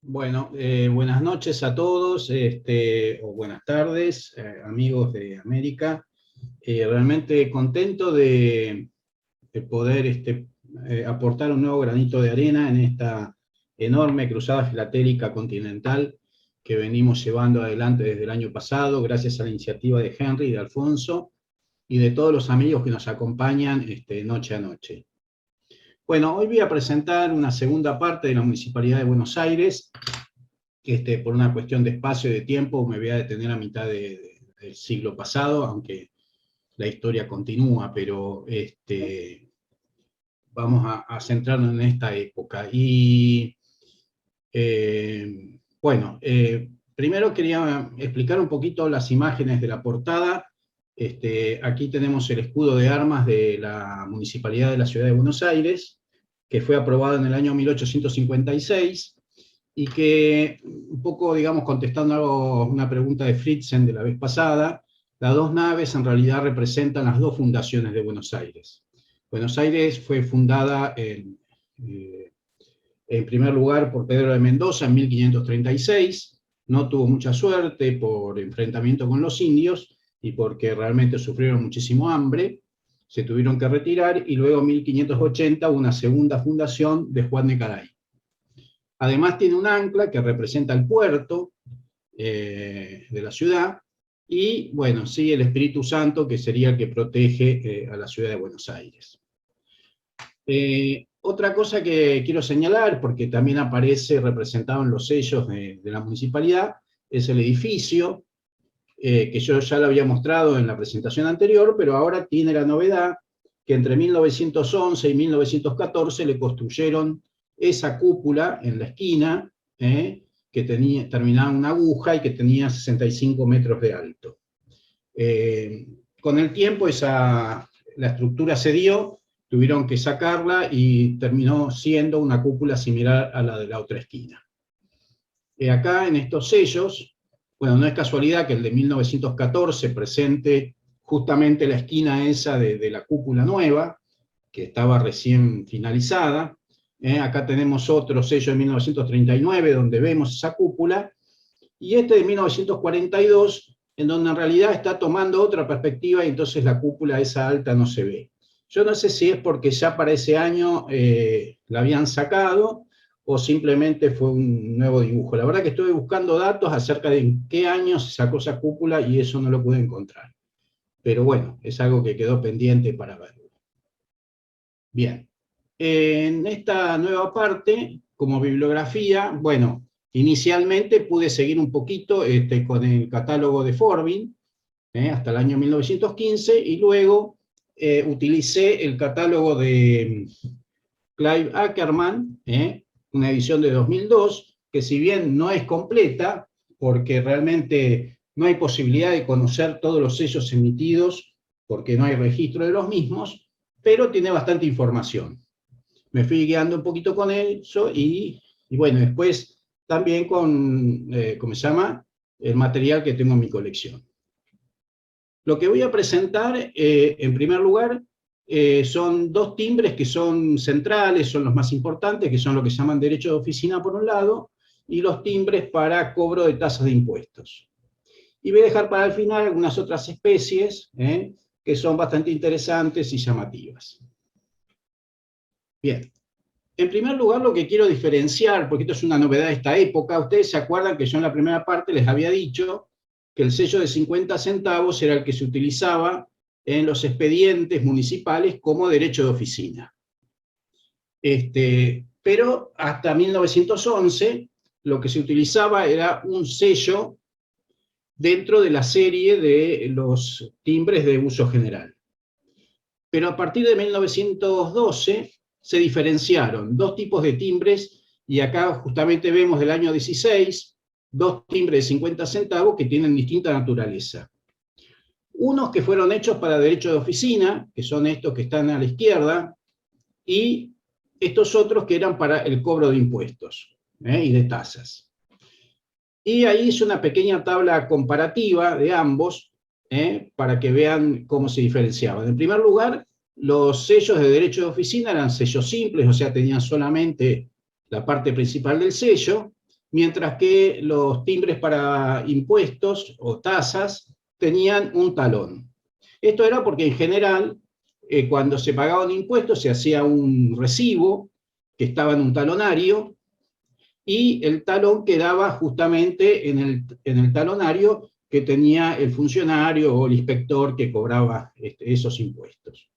Bueno, buenas noches a todos, o buenas tardes, amigos de América. Realmente contento de poder aportar un nuevo granito de arena en esta enorme cruzada filatélica continental que venimos llevando adelante desde el año pasado, gracias a la iniciativa de Henry y de Alfonso y de todos los amigos que nos acompañan noche a noche. Bueno, hoy voy a presentar una segunda parte de la Municipalidad de Buenos Aires. Por una cuestión de espacio y de tiempo me voy a detener a mitad del siglo pasado, aunque la historia continúa, pero vamos a centrarnos en esta época. Y bueno, primero quería explicar un poquito las imágenes de la portada. Aquí tenemos el escudo de armas de la Municipalidad de la Ciudad de Buenos Aires, que fue aprobado en el año 1856, y que, un poco, digamos, contestando una pregunta de Fritzen de la vez pasada, las dos naves en realidad representan las dos fundaciones de Buenos Aires. Buenos Aires fue fundada en primer lugar por Pedro de Mendoza en 1536, no tuvo mucha suerte por enfrentamiento con los indios y porque realmente sufrieron muchísimo hambre, se tuvieron que retirar, y luego en 1580 una segunda fundación de Juan de Garay. Además tiene un ancla que representa el puerto de la ciudad, y bueno, sí, el Espíritu Santo, que sería el que protege a la ciudad de Buenos Aires. Otra cosa que quiero señalar, porque también aparece representado en los sellos de la municipalidad, es el edificio, que yo ya lo había mostrado en la presentación anterior, pero ahora tiene la novedad que entre 1911 y 1914 le construyeron esa cúpula en la esquina, que terminaba en una aguja y que tenía 65 metros de alto. Con el tiempo la estructura cedió, tuvieron que sacarla y terminó siendo una cúpula similar a la de la otra esquina. Acá en estos sellos, bueno, no es casualidad que el de 1914 presente justamente la esquina esa de la cúpula nueva, que estaba recién finalizada. Acá tenemos otro sello de 1939 donde vemos esa cúpula, y este de 1942, en donde en realidad está tomando otra perspectiva y entonces la cúpula esa alta no se ve. Yo no sé si es porque ya para ese año la habían sacado o simplemente fue un nuevo dibujo. La verdad que estuve buscando datos acerca de en qué año se sacó esa cúpula y eso no lo pude encontrar. Pero bueno, es algo que quedó pendiente para verlo. Bien, en esta nueva parte, como bibliografía, bueno, inicialmente pude seguir un poquito con el catálogo de Forbin, hasta el año 1915, y luego utilicé el catálogo de Clive Ackerman, una edición de 2002, que si bien no es completa, porque realmente no hay posibilidad de conocer todos los sellos emitidos, porque no hay registro de los mismos, pero tiene bastante información. Me fui guiando un poquito con eso, y bueno, después también con, ¿cómo se llama?, el material que tengo en mi colección. Lo que voy a presentar, en primer lugar, son dos timbres que son centrales, son los más importantes, que son lo que se llaman derecho de oficina por un lado, y los timbres para cobro de tasas de impuestos. Y voy a dejar para el final algunas otras especies, que son bastante interesantes y llamativas. Bien. En primer lugar, lo que quiero diferenciar, porque esto es una novedad de esta época, ustedes se acuerdan que yo en la primera parte les había dicho que el sello de 50 centavos era el que se utilizaba en los expedientes municipales como derecho de oficina. Pero hasta 1911 lo que se utilizaba era un sello dentro de la serie de los timbres de uso general. Pero a partir de 1912 se diferenciaron dos tipos de timbres, y acá justamente vemos del año 16 dos timbres de 50 centavos que tienen distinta naturaleza. Unos que fueron hechos para derecho de oficina, que son estos que están a la izquierda, y estos otros que eran para el cobro de impuestos y de tasas. Y ahí hice una pequeña tabla comparativa de ambos, para que vean cómo se diferenciaban. En primer lugar, los sellos de derecho de oficina eran sellos simples, o sea, tenían solamente la parte principal del sello, mientras que los timbres para impuestos o tasas tenían un talón. Esto era porque en general, cuando se pagaba un impuesto, se hacía un recibo que estaba en un talonario, y el talón quedaba justamente en el talonario que tenía el funcionario o el inspector que cobraba esos impuestos.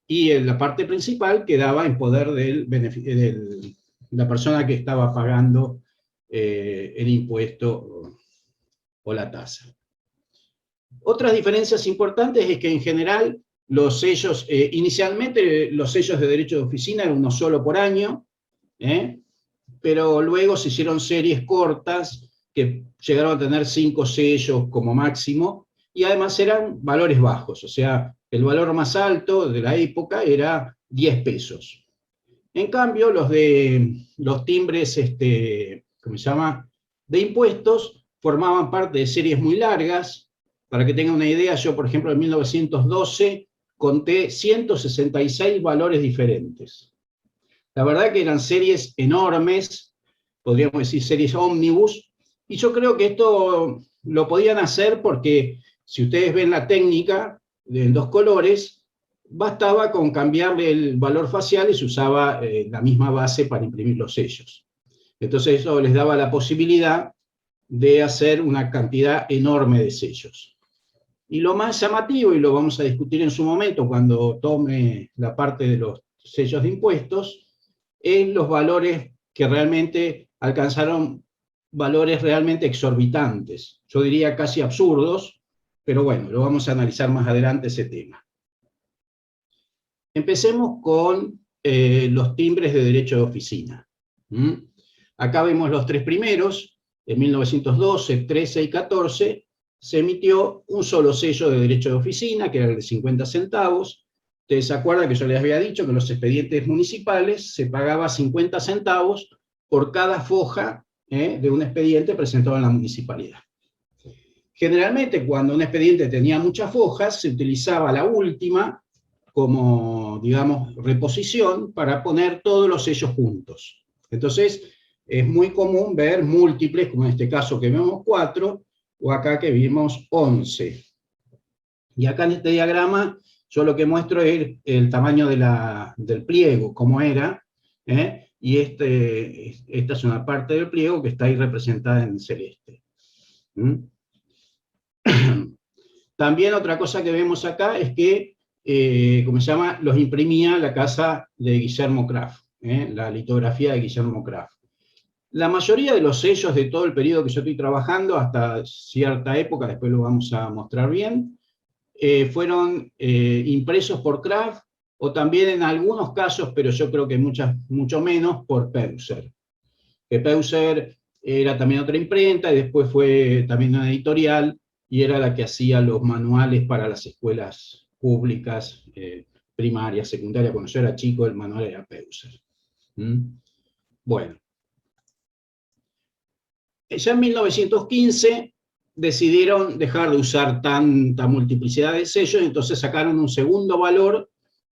Y en la parte principal quedaba en poder de la persona que estaba pagando el impuesto o la tasa. Otras diferencias importantes es que en general los sellos, inicialmente los sellos de derecho de oficina eran uno solo por año, pero luego se hicieron series cortas que llegaron a tener 5 sellos como máximo, y además eran valores bajos, o sea, el valor más alto de la época era 10 pesos. En cambio, los timbres, ¿cómo se llama?, de impuestos, formaban parte de series muy largas. Para que tengan una idea, yo, por ejemplo, en 1912 conté 166 valores diferentes. La verdad que eran series enormes, podríamos decir series ómnibus, y yo creo que esto lo podían hacer porque, si ustedes ven la técnica en 2 colores, bastaba con cambiarle el valor facial y se usaba la misma base para imprimir los sellos. Entonces eso les daba la posibilidad de hacer una cantidad enorme de sellos. Y lo más llamativo, y lo vamos a discutir en su momento cuando tome la parte de los sellos de impuestos, es los valores que realmente alcanzaron valores realmente exorbitantes. Yo diría casi absurdos, pero bueno, lo vamos a analizar más adelante ese tema. Empecemos con los timbres de derecho de oficina. Acá vemos los 3 primeros. En 1912, 13 y 14 se emitió un solo sello de derecho de oficina, que era el de 50 centavos. Ustedes se acuerdan que yo les había dicho que en los expedientes municipales se pagaba 50 centavos por cada foja de un expediente presentado en la municipalidad. Generalmente, cuando un expediente tenía muchas fojas, se utilizaba la última como, digamos, reposición para poner todos los sellos juntos. Entonces, es muy común ver múltiples, como en este caso que vemos 4, o acá que vimos 11. Y acá en este diagrama, yo lo que muestro es el tamaño del pliego, cómo era, y esta es una parte del pliego que está ahí representada en celeste. También otra cosa que vemos acá es que, ¿cómo se llama?, los imprimía la casa de Guillermo Kraft, la litografía de Guillermo Kraft. La mayoría de los sellos de todo el periodo que yo estoy trabajando, hasta cierta época, después lo vamos a mostrar bien, fueron impresos por Kraft, o también en algunos casos, pero yo creo que mucho menos, por Peuser. Que Peuser era también otra imprenta, y después fue también una editorial, y era la que hacía los manuales para las escuelas públicas, primarias, secundarias. Cuando yo era chico, el manual era Peuser. Bueno. Ya en 1915 decidieron dejar de usar tanta multiplicidad de sellos, entonces sacaron un segundo valor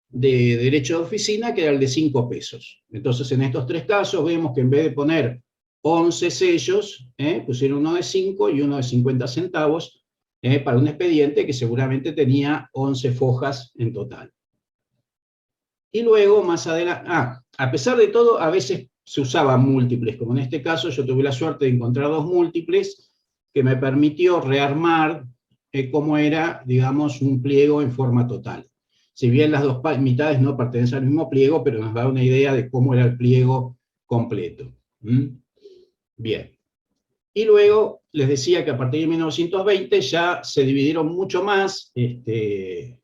de derecho de oficina, que era el de 5 pesos. Entonces, en estos 3 casos vemos que en vez de poner 11 sellos, pusieron uno de 5 y uno de 50 centavos, para un expediente que seguramente tenía 11 fojas en total. Y luego, más adelante, a pesar de todo, a veces se usaban múltiples, como en este caso yo tuve la suerte de encontrar 2 múltiples, que me permitió rearmar cómo era, digamos, un pliego en forma total. Si bien las 2 mitades no pertenecen al mismo pliego, pero nos da una idea de cómo era el pliego completo. Bien. Y luego les decía que a partir de 1920 ya se dividieron mucho más, se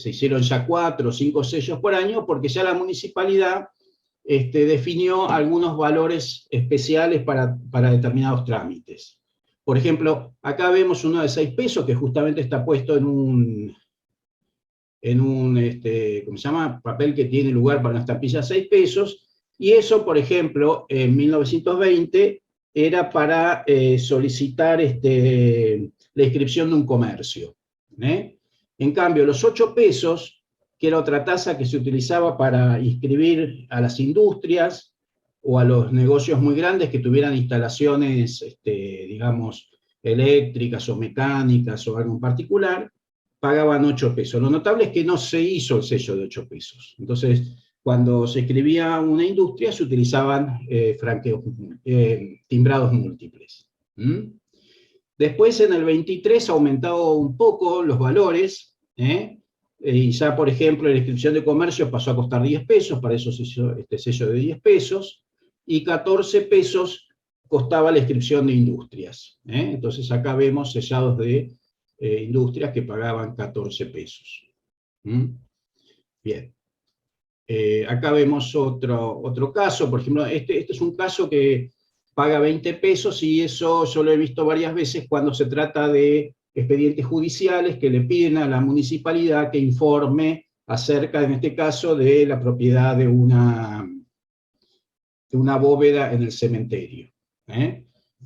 hicieron ya 4 o 5 sellos por año, porque ya la municipalidad definió algunos valores especiales para determinados trámites. Por ejemplo, acá vemos uno de 6 pesos, que justamente está puesto en un ¿cómo se llama?, papel que tiene lugar para una estampilla 6 pesos, y eso, por ejemplo, en 1920, era para solicitar la inscripción de un comercio. En cambio, los 8 pesos, que era otra tasa que se utilizaba para inscribir a las industrias o a los negocios muy grandes que tuvieran instalaciones, digamos, eléctricas o mecánicas o algo en particular, pagaban 8 pesos. Lo notable es que no se hizo el sello de 8 pesos. Entonces, cuando se escribía una industria, se utilizaban timbrados múltiples. Después, en el 23, aumentado un poco los valores, y ya, por ejemplo, la inscripción de comercio pasó a costar 10 pesos, para eso se hizo este sello de 10 pesos, y 14 pesos costaba la inscripción de industrias. Entonces acá vemos sellados de industrias que pagaban 14 pesos. Bien. Acá vemos otro caso, por ejemplo, este es un caso que paga 20 pesos, y eso yo lo he visto varias veces cuando se trata de expedientes judiciales que le piden a la municipalidad que informe acerca, en este caso, de la propiedad de una bóveda en el cementerio.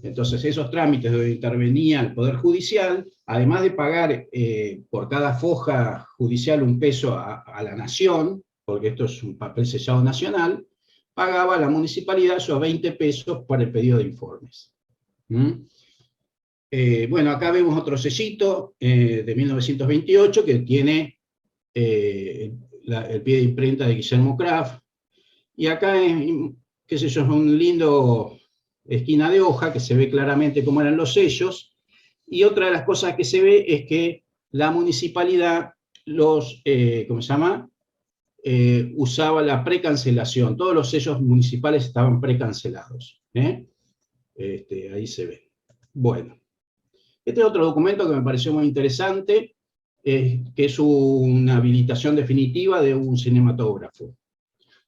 Entonces, esos trámites donde intervenía el Poder Judicial, además de pagar por cada foja judicial 1 peso a la Nación, porque esto es un papel sellado nacional, pagaba a la municipalidad esos 20 pesos para el pedido de informes. Bueno, acá vemos otro sellito de 1928 que tiene el pie de imprenta de Guillermo Kraft, y acá, qué sé yo, es un lindo esquina de hoja que se ve claramente cómo eran los sellos, y otra de las cosas que se ve es que la municipalidad ¿cómo se llama? Usaba la precancelación. Todos los sellos municipales estaban precancelados. Ahí se ve. Bueno, este es otro documento que me pareció muy interesante, que es una habilitación definitiva de un cinematógrafo.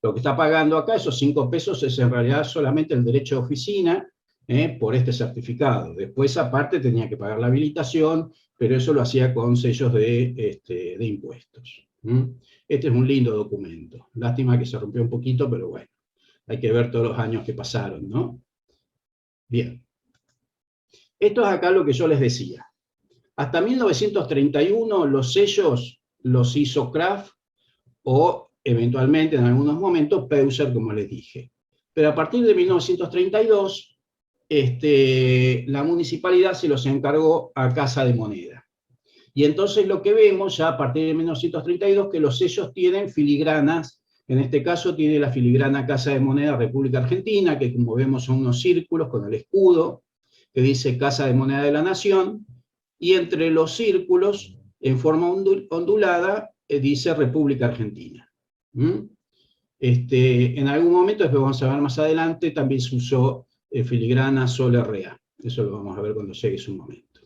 Lo que está pagando acá, esos 5 pesos, es en realidad solamente el derecho de oficina por este certificado. Después, aparte, tenía que pagar la habilitación, pero eso lo hacía con sellos de impuestos. Este es un lindo documento. Lástima que se rompió un poquito, pero bueno, hay que ver todos los años que pasaron, ¿no? Bien. Esto es acá lo que yo les decía. Hasta 1931 los sellos los hizo Kraft o eventualmente en algunos momentos Peuser, como les dije. Pero a partir de 1932 la municipalidad se los encargó a Casa de Moneda. Y entonces lo que vemos ya a partir de 1932 que los sellos tienen filigranas. En este caso tiene la filigrana Casa de Moneda República Argentina, que como vemos son unos círculos con el escudo que dice Casa de Moneda de la Nación, y entre los círculos, en forma ondulada, dice República Argentina. En algún momento, después vamos a ver más adelante, también se usó filigrana Sol RA. Eso lo vamos a ver cuando llegue su momento.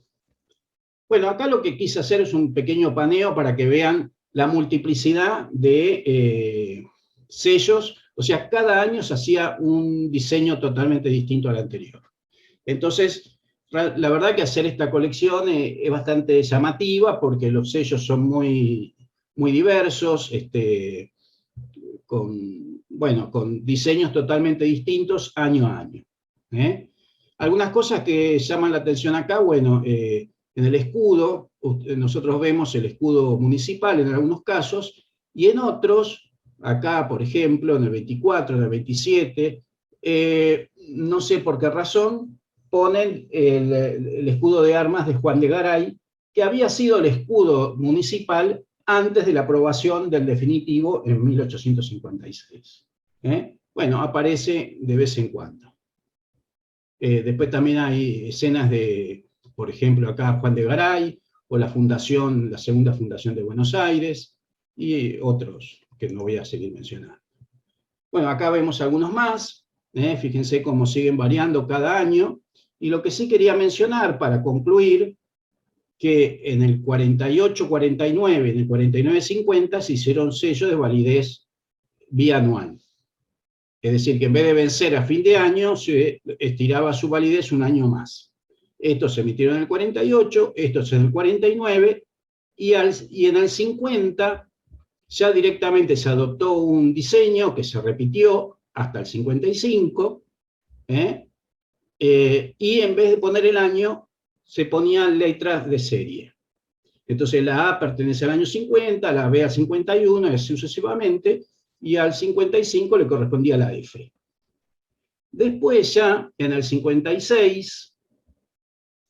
Bueno, acá lo que quise hacer es un pequeño paneo para que vean la multiplicidad de sellos. O sea, cada año se hacía un diseño totalmente distinto al anterior. Entonces, la verdad que hacer esta colección es bastante llamativa porque los sellos son muy, muy diversos, con diseños totalmente distintos año a año. Algunas cosas que llaman la atención acá, bueno, en el escudo, nosotros vemos el escudo municipal en algunos casos, y en otros, acá por ejemplo, en el 24, en el 27, no sé por qué razón, ponen el escudo de armas de Juan de Garay, que había sido el escudo municipal antes de la aprobación del definitivo en 1856. Bueno, aparece de vez en cuando. Después también hay escenas de, por ejemplo, acá Juan de Garay, o la segunda fundación de Buenos Aires, y otros que no voy a seguir mencionando. Bueno, acá vemos algunos más, fíjense cómo siguen variando cada año, y lo que sí quería mencionar para concluir, que en el 48-49, en el 49-50 se hicieron sellos de validez bianual. Es decir, que en vez de vencer a fin de año, se estiraba su validez un año más. Estos se emitieron en el 48, estos en el 49, y en el 50 ya directamente se adoptó un diseño que se repitió hasta el 55, y en vez de poner el año, se ponían letras de serie. Entonces la A pertenece al año 50, la B al 51, y así sucesivamente, y al 55 le correspondía la F. Después ya, en el 56,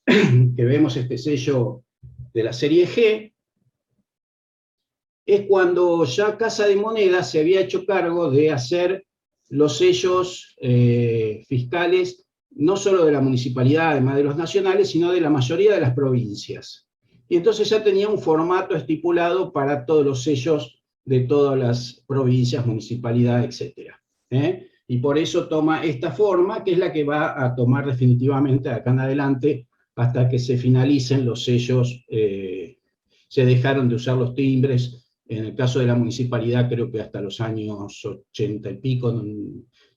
que vemos este sello de la serie G, es cuando ya Casa de Moneda se había hecho cargo de hacer los sellos fiscales, no solo de la municipalidad, además de los nacionales, sino de la mayoría de las provincias. Y entonces ya tenía un formato estipulado para todos los sellos de todas las provincias, municipalidades, etc. Y por eso toma esta forma, que es la que va a tomar definitivamente de acá en adelante, hasta que se finalicen los sellos, se dejaron de usar los timbres. En el caso de la municipalidad, creo que hasta los años 80 y pico,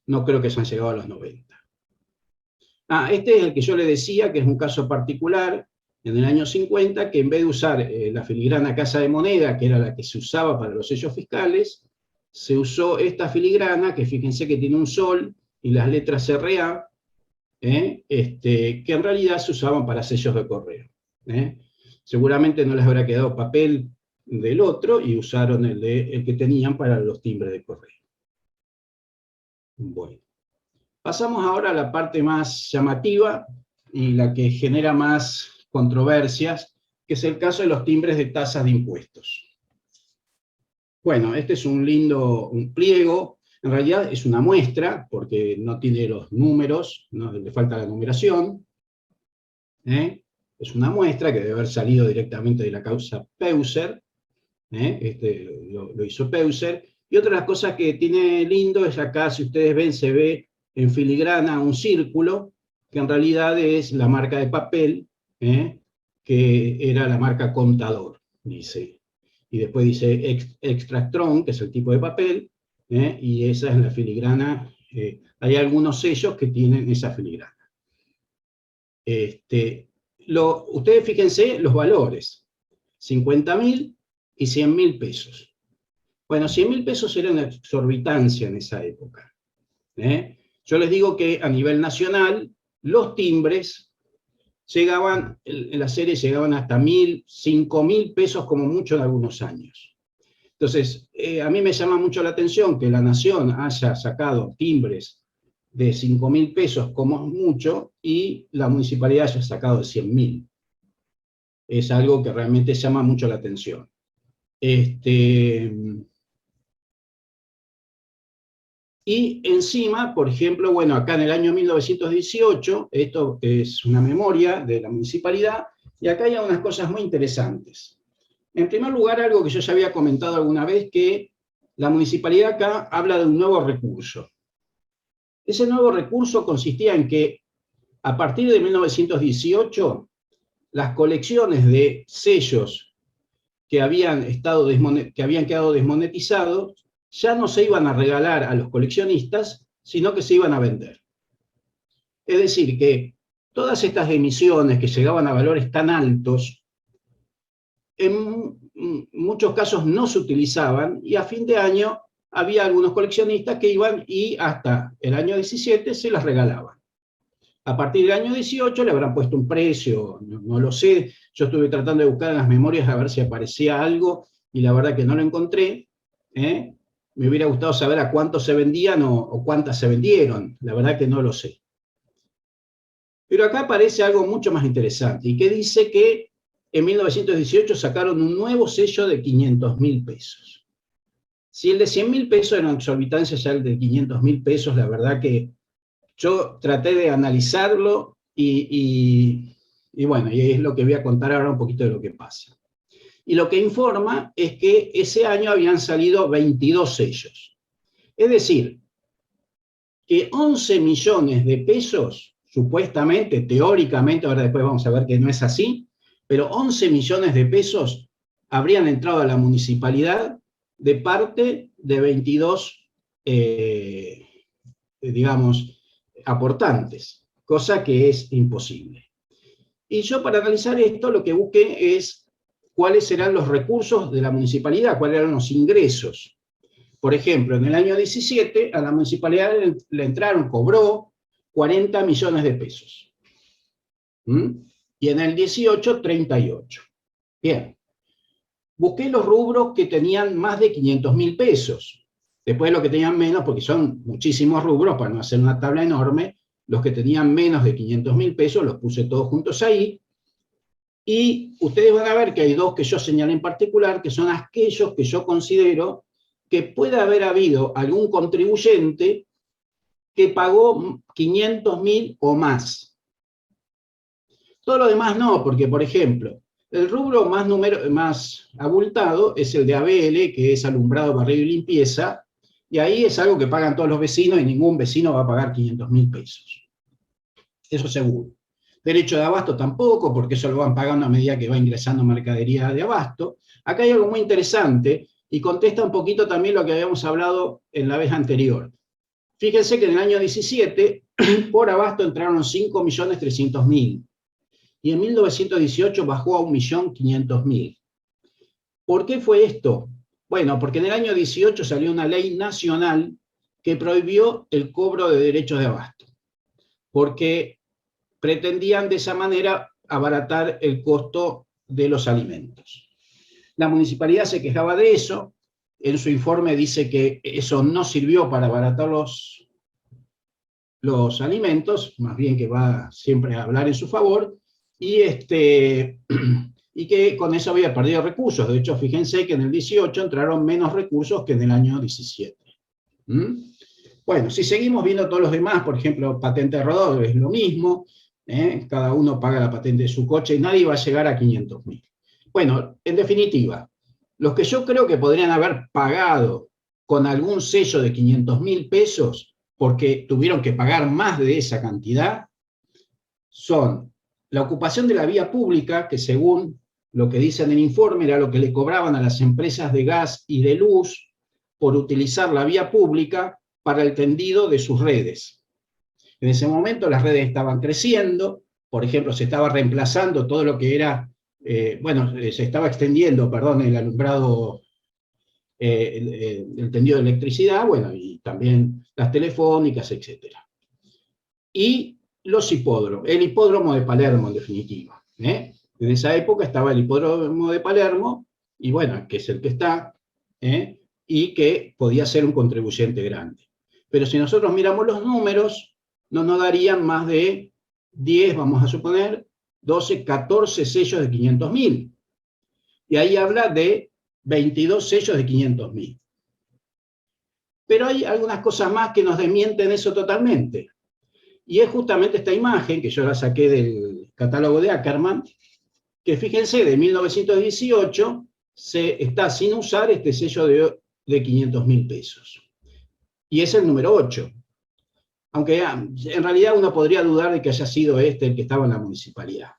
no creo que se han llegado a los 90. Este es el que yo le decía, que es un caso particular, en el año 50, que en vez de usar la filigrana Casa de Moneda, que era la que se usaba para los sellos fiscales, se usó esta filigrana, que fíjense que tiene un sol y las letras RA, que en realidad se usaban para sellos de correo. Seguramente no les habrá quedado papel del otro y usaron el que tenían para los timbres de correo. Bueno, pasamos ahora a la parte más llamativa y la que genera más controversias, que es el caso de los timbres de tasas de impuestos. Bueno, este es un pliego, en realidad es una muestra, porque no tiene los números, no, le falta la numeración. Es una muestra que debe haber salido directamente de la causa Peuser. Lo hizo Peuser. Y otra de las cosas que tiene lindo es acá, si ustedes ven, se ve en filigrana un círculo, que en realidad es la marca de papel, que era la marca Contador, dice. Y después dice Extractron, que es el tipo de papel, y esa es la filigrana. Hay algunos sellos que tienen esa filigrana. Ustedes fíjense los valores, 50.000 y 100.000 pesos. Bueno, 100.000 pesos era una exorbitancia en esa época. Yo les digo que a nivel nacional, los timbres llegaban, en la serie llegaban hasta 1.000, 5.000 pesos como mucho en algunos años. Entonces, a mí me llama mucho la atención que la Nación haya sacado timbres de 5.000 pesos como mucho y la municipalidad haya sacado de 100.000. Es algo que realmente llama mucho la atención. Y encima, por ejemplo, bueno, acá en el año 1918, esto es una memoria de la municipalidad, y acá hay unas cosas muy interesantes. En primer lugar, algo que yo ya había comentado alguna vez, que la municipalidad acá habla de un nuevo recurso. Ese nuevo recurso consistía en que, a partir de 1918, las colecciones de sellos que habían quedado desmonetizados ya no se iban a regalar a los coleccionistas, sino que se iban a vender. Es decir, que todas estas emisiones que llegaban a valores tan altos, en muchos casos no se utilizaban, y a fin de año había algunos coleccionistas que iban y hasta el año 17 se las regalaban. A partir del año 18 le habrán puesto un precio, no lo sé. Yo estuve tratando de buscar en las memorias a ver si aparecía algo, y la verdad que no lo encontré. Me hubiera gustado saber a cuántos se vendían o cuántas se vendieron. La verdad que no lo sé. Pero acá aparece algo mucho más interesante, y que dice que en 1918 sacaron un nuevo sello de 500.000 pesos. Si el de 100.000 pesos era una exorbitancia, ya el de 500.000 pesos, la verdad que yo traté de analizarlo y bueno, y es lo que voy a contar ahora, un poquito de lo que pasa. Y lo que informa es que ese año habían salido 22 sellos. Es decir, que 11 millones de pesos, supuestamente, teóricamente, ahora después vamos a ver que no es así, pero 11 millones de pesos habrían entrado a la municipalidad de parte de 22, digamos, aportantes, cosa que es imposible. Y yo, para analizar esto, lo que busqué es cuáles serán los recursos de la municipalidad, cuáles eran los ingresos. Por ejemplo, en el año 17 a la municipalidad le entraron, cobró 40 millones de pesos. Y en el 18, 38. Bien. Busqué los rubros que tenían más de 500.000 pesos. Después los que tenían menos, porque son muchísimos rubros, para no hacer una tabla enorme, los que tenían menos de 500.000 pesos los puse todos juntos ahí, y ustedes van a ver que hay dos que yo señalé en particular, que son aquellos que yo considero que puede haber habido algún contribuyente que pagó 500.000 o más. Todo lo demás no, porque, por ejemplo, el rubro más abultado es el de ABL, que es alumbrado, barrido y limpieza, y ahí es algo que pagan todos los vecinos y ningún vecino va a pagar 500.000 pesos. Eso seguro. Derecho de abasto tampoco, porque eso lo van pagando a medida que va ingresando mercadería de abasto. Acá hay algo muy interesante y contesta un poquito también lo que habíamos hablado en la vez anterior. Fíjense que en el año 17 por abasto entraron 5.300.000 y en 1918 bajó a 1.500.000. ¿Por qué fue esto? Bueno, porque en el año 18 salió una ley nacional que prohibió el cobro de derechos de abasto, porque pretendían de esa manera abaratar el costo de los alimentos. La municipalidad se quejaba de eso, en su informe dice que eso no sirvió para abaratar los alimentos, más bien que va siempre a hablar en su favor, y que con eso había perdido recursos. De hecho, fíjense que en el 18 entraron menos recursos que en el año 17. Bueno, si seguimos viendo todos los demás, por ejemplo, patente de rodador es lo mismo, cada uno paga la patente de su coche y nadie va a llegar a 500.000. Bueno, en definitiva, los que yo creo que podrían haber pagado con algún sello de 500.000 pesos, porque tuvieron que pagar más de esa cantidad, son la ocupación de la vía pública, que según lo que dice en el informe era lo que le cobraban a las empresas de gas y de luz por utilizar la vía pública para el tendido de sus redes. En ese momento las redes estaban creciendo, por ejemplo, se estaba reemplazando todo lo que era, se estaba extendiendo, perdón, el alumbrado, el tendido de electricidad, bueno, y también las telefónicas, etc. Y los hipódromos, el hipódromo de Palermo, en definitiva. En esa época estaba el hipódromo de Palermo, y bueno, que es el que está, y que podía ser un contribuyente grande. Pero si nosotros miramos los números, no nos darían más de 10, vamos a suponer, 12, 14 sellos de 500.000. Y ahí habla de 22 sellos de 500.000. Pero hay algunas cosas más que nos desmienten eso totalmente. Y es justamente esta imagen, que yo la saqué del catálogo de Ackerman, que fíjense, de 1918 se está sin usar este sello de 500.000 pesos. Y es el número 8. Aunque en realidad uno podría dudar de que haya sido este el que estaba en la municipalidad.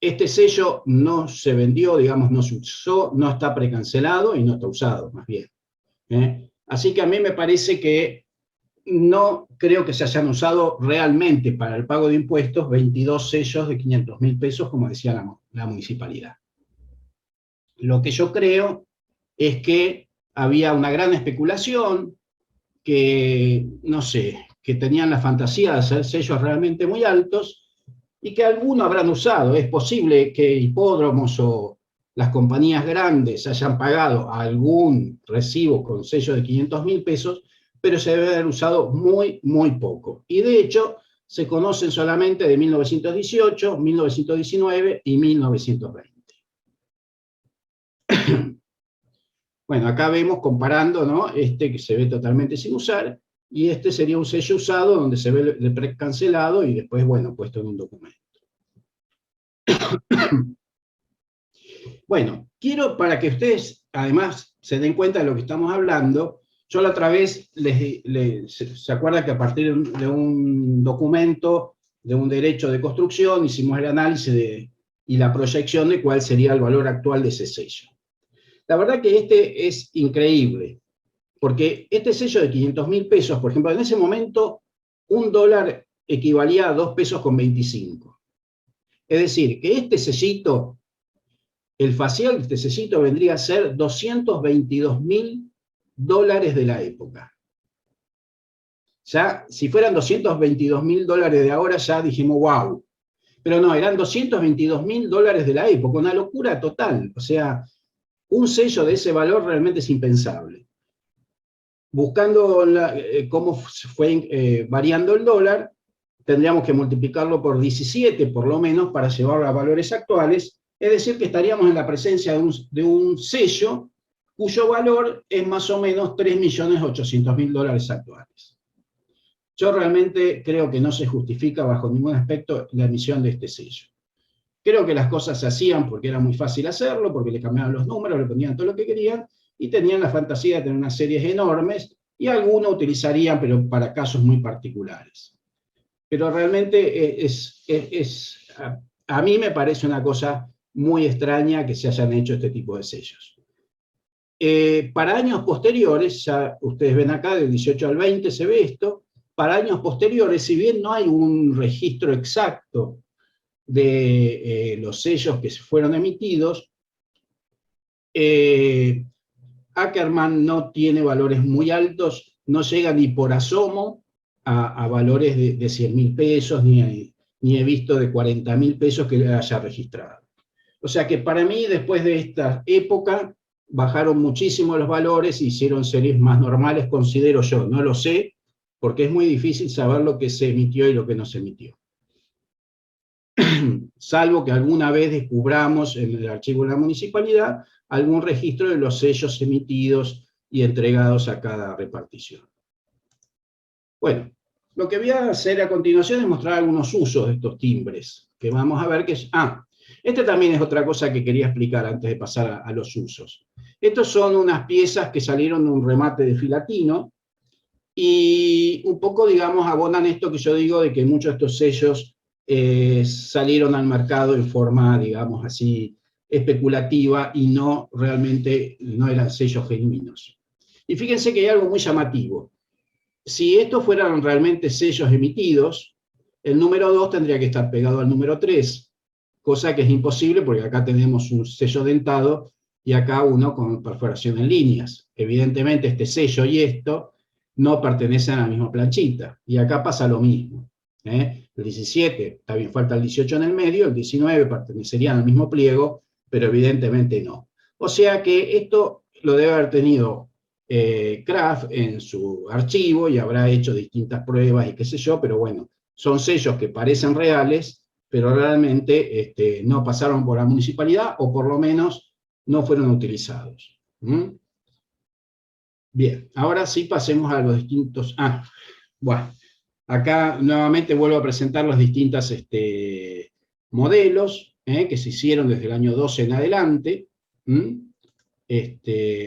Este sello no se vendió, digamos, no se usó, no está precancelado y no está usado, más bien. Así que a mí me parece que no creo que se hayan usado realmente para el pago de impuestos 22 sellos de 500.000 pesos, como decía la municipalidad. Lo que yo creo es que había una gran especulación, que, no sé, que tenían la fantasía de hacer sellos realmente muy altos, y que algunos habrán usado. Es posible que hipódromos o las compañías grandes hayan pagado algún recibo con sello de 500.000 pesos, pero se debe haber usado muy, muy poco. Y de hecho, se conocen solamente de 1918, 1919 y 1920. Bueno, acá vemos comparando, ¿no? Este que se ve totalmente sin usar, y este sería un sello usado donde se ve el precancelado y después, bueno, puesto en un documento. Bueno, quiero, para que ustedes además se den cuenta de lo que estamos hablando, yo la otra vez, ¿se acuerdan que a partir de un documento, de un derecho de construcción, hicimos el análisis y la proyección de cuál sería el valor actual de ese sello? La verdad que este es increíble, porque este sello de 500.000 pesos, por ejemplo, en ese momento, $1 equivalía a 2 pesos con 25. Es decir, que este sellito, el facial de este sellito vendría a ser $222.000 de la época. Ya, si fueran $222.000 de ahora, ya dijimos, wow. Pero no, eran $222.000 de la época, una locura total. O sea, un sello de ese valor realmente es impensable. buscando cómo fue variando el dólar, tendríamos que multiplicarlo por 17 por lo menos para llevarlo a valores actuales, es decir, que estaríamos en la presencia de un sello cuyo valor es más o menos 3.800.000 dólares actuales. Yo realmente creo que no se justifica bajo ningún aspecto la emisión de este sello. Creo que las cosas se hacían porque era muy fácil hacerlo, porque le cambiaban los números, le ponían todo lo que querían, y tenían la fantasía de tener unas series enormes, y algunos utilizarían, pero para casos muy particulares. Pero realmente a mí me parece una cosa muy extraña que se hayan hecho este tipo de sellos. Para años posteriores, ya ustedes ven acá, del 18 al 20 se ve esto, para años posteriores, si bien no hay un registro exacto de los sellos que fueron emitidos, Ackerman no tiene valores muy altos, no llega ni por asomo a valores de 100.000 pesos, ni he visto de 40.000 pesos que haya registrado. O sea que para mí, después de esta época, bajaron muchísimo los valores, hicieron series más normales, considero yo, no lo sé, porque es muy difícil saber lo que se emitió y lo que no se emitió. Salvo que alguna vez descubramos en el archivo de la municipalidad algún registro de los sellos emitidos y entregados a cada repartición. Bueno, lo que voy a hacer a continuación es mostrar algunos usos de estos timbres, que vamos a ver que es... este también es otra cosa que quería explicar antes de pasar a los usos. Estos son unas piezas que salieron de un remate de Filatino, y un poco, digamos, abonan esto que yo digo de que muchos de estos sellos salieron al mercado en forma, digamos así, especulativa y no realmente, no eran sellos genuinos. Y fíjense que hay algo muy llamativo. Si estos fueran realmente sellos emitidos, el número 2 tendría que estar pegado al número 3, cosa que es imposible porque acá tenemos un sello dentado y acá uno con perforación en líneas. Evidentemente este sello y esto no pertenecen a la misma planchita, y acá pasa lo mismo. El 17, está bien, falta el 18 en el medio, el 19 pertenecerían al mismo pliego, pero evidentemente no. O sea que esto lo debe haber tenido Kraft en su archivo y habrá hecho distintas pruebas y qué sé yo, pero bueno, son sellos que parecen reales, pero realmente no pasaron por la municipalidad, o por lo menos no fueron utilizados. Bien, ahora sí pasemos a los distintos... bueno, acá nuevamente vuelvo a presentar los distintos modelos que se hicieron desde el año 12 en adelante.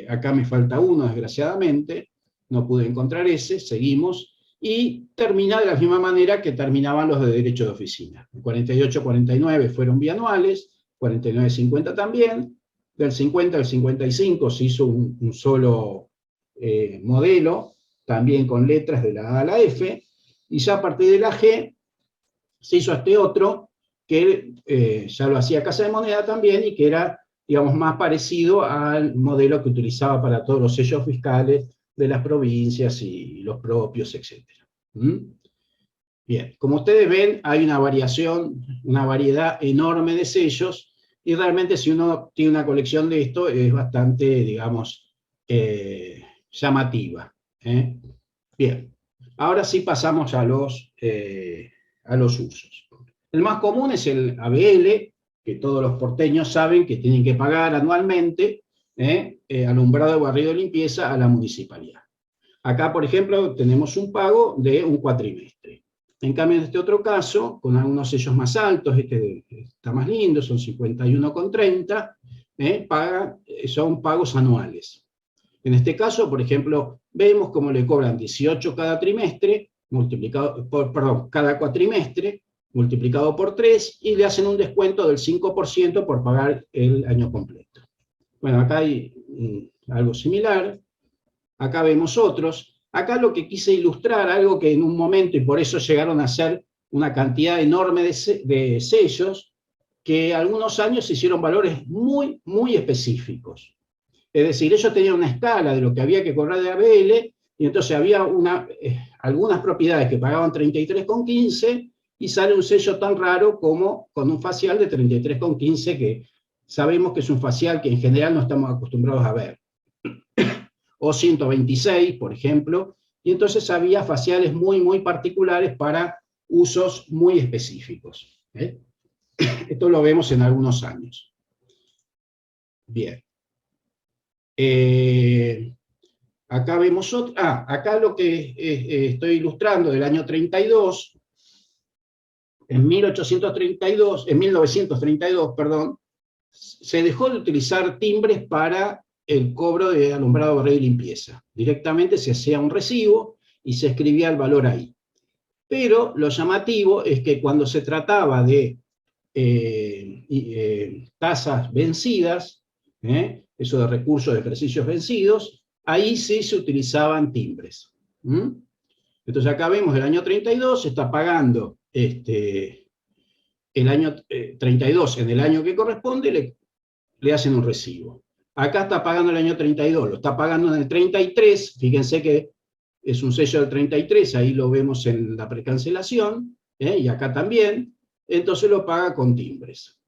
Acá me falta uno, desgraciadamente, no pude encontrar ese, seguimos, y termina de la misma manera que terminaban los de derecho de oficina. El 48-49 fueron bianuales, 49-50 también, del 50 al 55 se hizo un solo modelo, también con letras de la A a la F, y ya a partir de la G se hizo este otro, que ya lo hacía Casa de Moneda también, y que era, digamos, más parecido al modelo que utilizaba para todos los sellos fiscales de las provincias y los propios, etc. Bien, como ustedes ven, hay una variación, una variedad enorme de sellos, y realmente si uno tiene una colección de esto, es bastante, digamos, llamativa. Bien, ahora sí pasamos a los usos. El más común es el ABL, que todos los porteños saben que tienen que pagar anualmente, alumbrado, barrido y limpieza a la municipalidad. Acá, por ejemplo, tenemos un pago de un cuatrimestre. En cambio, en este otro caso, con algunos sellos más altos, este está más lindo, son 51,30, son pagos anuales. En este caso, por ejemplo, vemos cómo le cobran 18 cada trimestre, cada cuatrimestre, multiplicado por 3, y le hacen un descuento del 5% por pagar el año completo. Bueno, acá hay algo similar. Acá vemos otros. Acá lo que quise ilustrar, algo que en un momento, y por eso llegaron a ser una cantidad enorme de sellos, que algunos años se hicieron valores muy, muy específicos. Es decir, ellos tenían una escala de lo que había que cobrar de ABL, y entonces había algunas propiedades que pagaban 33,15, y sale un sello tan raro como con un facial de 33,15, que sabemos que es un facial que en general no estamos acostumbrados a ver. o 126, por ejemplo, y entonces había faciales muy, muy particulares para usos muy específicos. Esto lo vemos en algunos años. Bien. Acá vemos otro. Acá lo que estoy ilustrando del año 32, en 1932, perdón, se dejó de utilizar timbres para el cobro de alumbrado, barrido y limpieza. Directamente se hacía un recibo y se escribía el valor ahí. Pero lo llamativo es que cuando se trataba de tasas vencidas, eso de recursos de ejercicios vencidos, ahí sí se utilizaban timbres. Entonces acá vemos el año 32, se está pagando el año 32 en el año que corresponde, le hacen un recibo. Acá está pagando el año 32, lo está pagando en el 33, fíjense que es un sello del 33, ahí lo vemos en la precancelación, y acá también, entonces lo paga con timbres.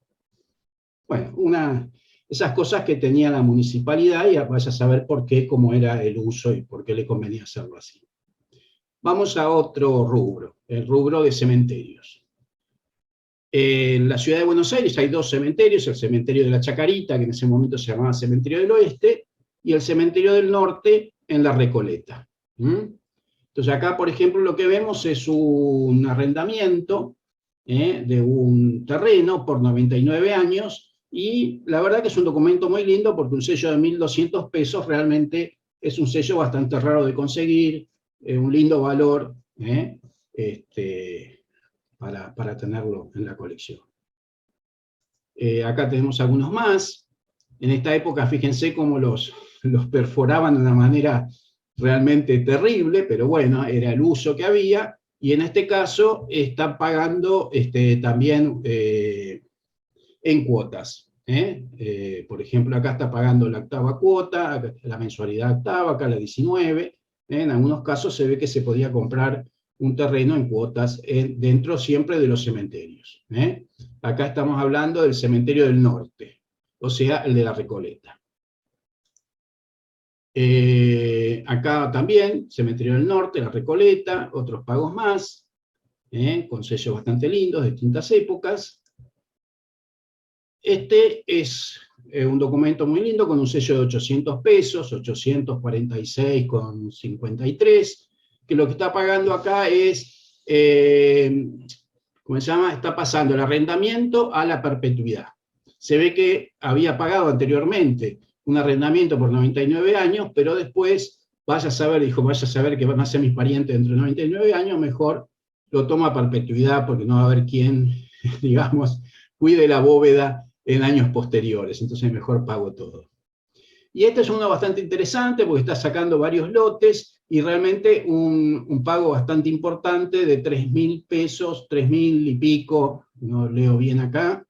Bueno, esas cosas que tenía la municipalidad, y vaya a saber por qué, cómo era el uso y por qué le convenía hacerlo así. Vamos a otro rubro, el rubro de cementerios. En la ciudad de Buenos Aires hay dos cementerios, el cementerio de la Chacarita, que en ese momento se llamaba Cementerio del Oeste, y el cementerio del Norte en La Recoleta. Entonces acá, por ejemplo, lo que vemos es un arrendamiento de un terreno por 99 años, y la verdad que es un documento muy lindo porque un sello de 1.200 pesos realmente es un sello bastante raro de conseguir, un lindo valor para tenerlo en la colección. Acá tenemos algunos más. En esta época, fíjense cómo los perforaban de una manera realmente terrible, pero bueno, era el uso que había, y en este caso está pagando también en cuotas. Por ejemplo, acá está pagando la octava cuota, acá la mensualidad octava, acá la 19. En algunos casos se ve que se podía comprar un terreno en cuotas dentro siempre de los cementerios. Acá estamos hablando del cementerio del norte, o sea, el de La Recoleta. Acá también, cementerio del norte, La Recoleta, otros pagos más, con sellos bastante lindos, de distintas épocas. Este es un documento muy lindo con un sello de 800 pesos, 846,53, que lo que está pagando acá es, ¿cómo se llama? Está pasando el arrendamiento a la perpetuidad. Se ve que había pagado anteriormente un arrendamiento por 99 años, pero después, vaya a saber, dijo, vaya a saber que van a ser mis parientes dentro de 99 años, mejor lo toma a perpetuidad porque no va a haber quien, digamos, cuide la bóveda en años posteriores, entonces mejor pago todo. Y este es uno bastante interesante porque está sacando varios lotes y realmente un pago bastante importante de 3.000 pesos, 3.000 y pico, no leo bien acá,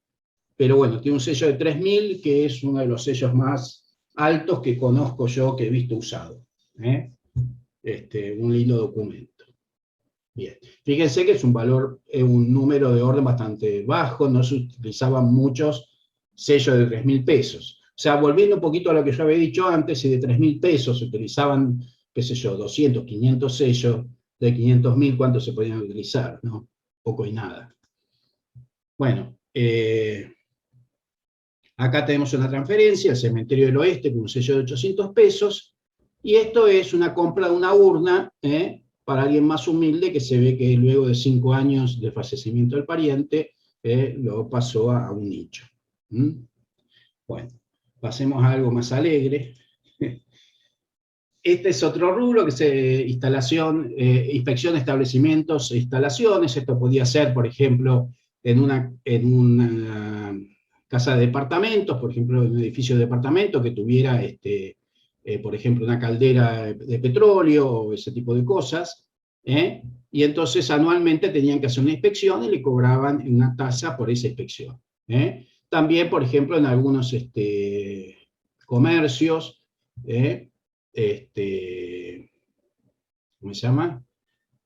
pero bueno, tiene un sello de 3.000 que es uno de los sellos más altos que conozco yo, que he visto usado. Un lindo documento. Bien, fíjense que es un valor, un número de orden bastante bajo, no se utilizaban muchos sellos de 3.000 pesos. O sea, volviendo un poquito a lo que yo había dicho antes, si de 3.000 pesos se utilizaban, qué sé yo, 200, 500 sellos, de 500.000, ¿cuántos se podían utilizar? ¿No? Poco y nada. Bueno, acá tenemos una transferencia al Cementerio del Oeste con un sello de 800 pesos, y esto es una compra de una urna, para alguien más humilde que se ve que luego de 5 años de fallecimiento del pariente, lo pasó a un nicho. Bueno, pasemos a algo más alegre. Este es otro rubro que es inspección de establecimientos e instalaciones. Esto podía ser, por ejemplo, en una casa de departamentos, por ejemplo, en un edificio de departamento que tuviera, por ejemplo, una caldera de petróleo o ese tipo de cosas, y entonces anualmente tenían que hacer una inspección y le cobraban una tasa por esa inspección. También, por ejemplo, en algunos comercios, ¿cómo se llama?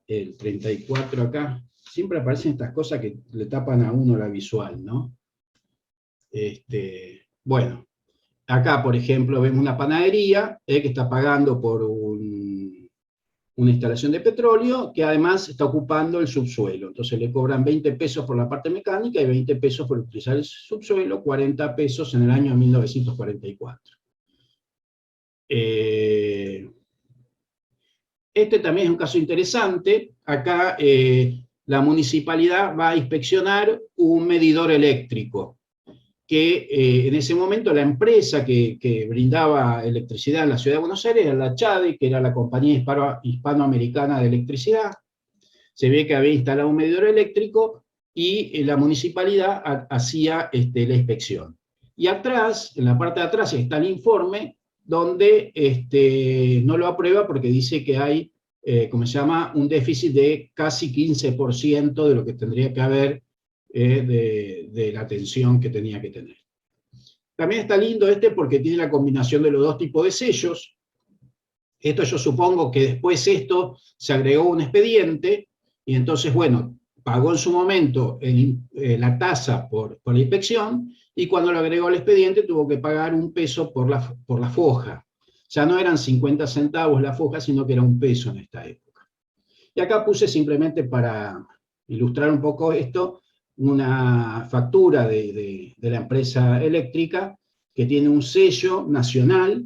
El 34 acá, siempre aparecen estas cosas que le tapan a uno la visual, ¿no? Bueno, Acá, por ejemplo, vemos una panadería que está pagando por una instalación de petróleo, que además está ocupando el subsuelo. Entonces le cobran 20 pesos por la parte mecánica y 20 pesos por utilizar el subsuelo, 40 pesos en el año 1944. Este también es un caso interesante. Acá la municipalidad va a inspeccionar un medidor eléctrico, que en ese momento la empresa que brindaba electricidad en la ciudad de Buenos Aires era la CHADE, que era la Compañía Hispanoamericana de Electricidad. Se ve que había instalado un medidor eléctrico y la municipalidad hacía la inspección. Y atrás, en la parte de atrás, está el informe donde no lo aprueba porque dice que hay, como se llama, un déficit de casi 15% de lo que tendría que haber de la atención que tenía que tener. También está lindo porque tiene la combinación de los dos tipos de sellos. Esto yo supongo que después esto se agregó un expediente y entonces, bueno, pagó en su momento la tasa por la inspección y cuando lo agregó al expediente tuvo que pagar 1 peso por la foja. Ya no eran 50 centavos la foja, sino que era 1 peso en esta época. Y acá puse simplemente para ilustrar un poco esto, una factura de la empresa eléctrica que tiene un sello nacional,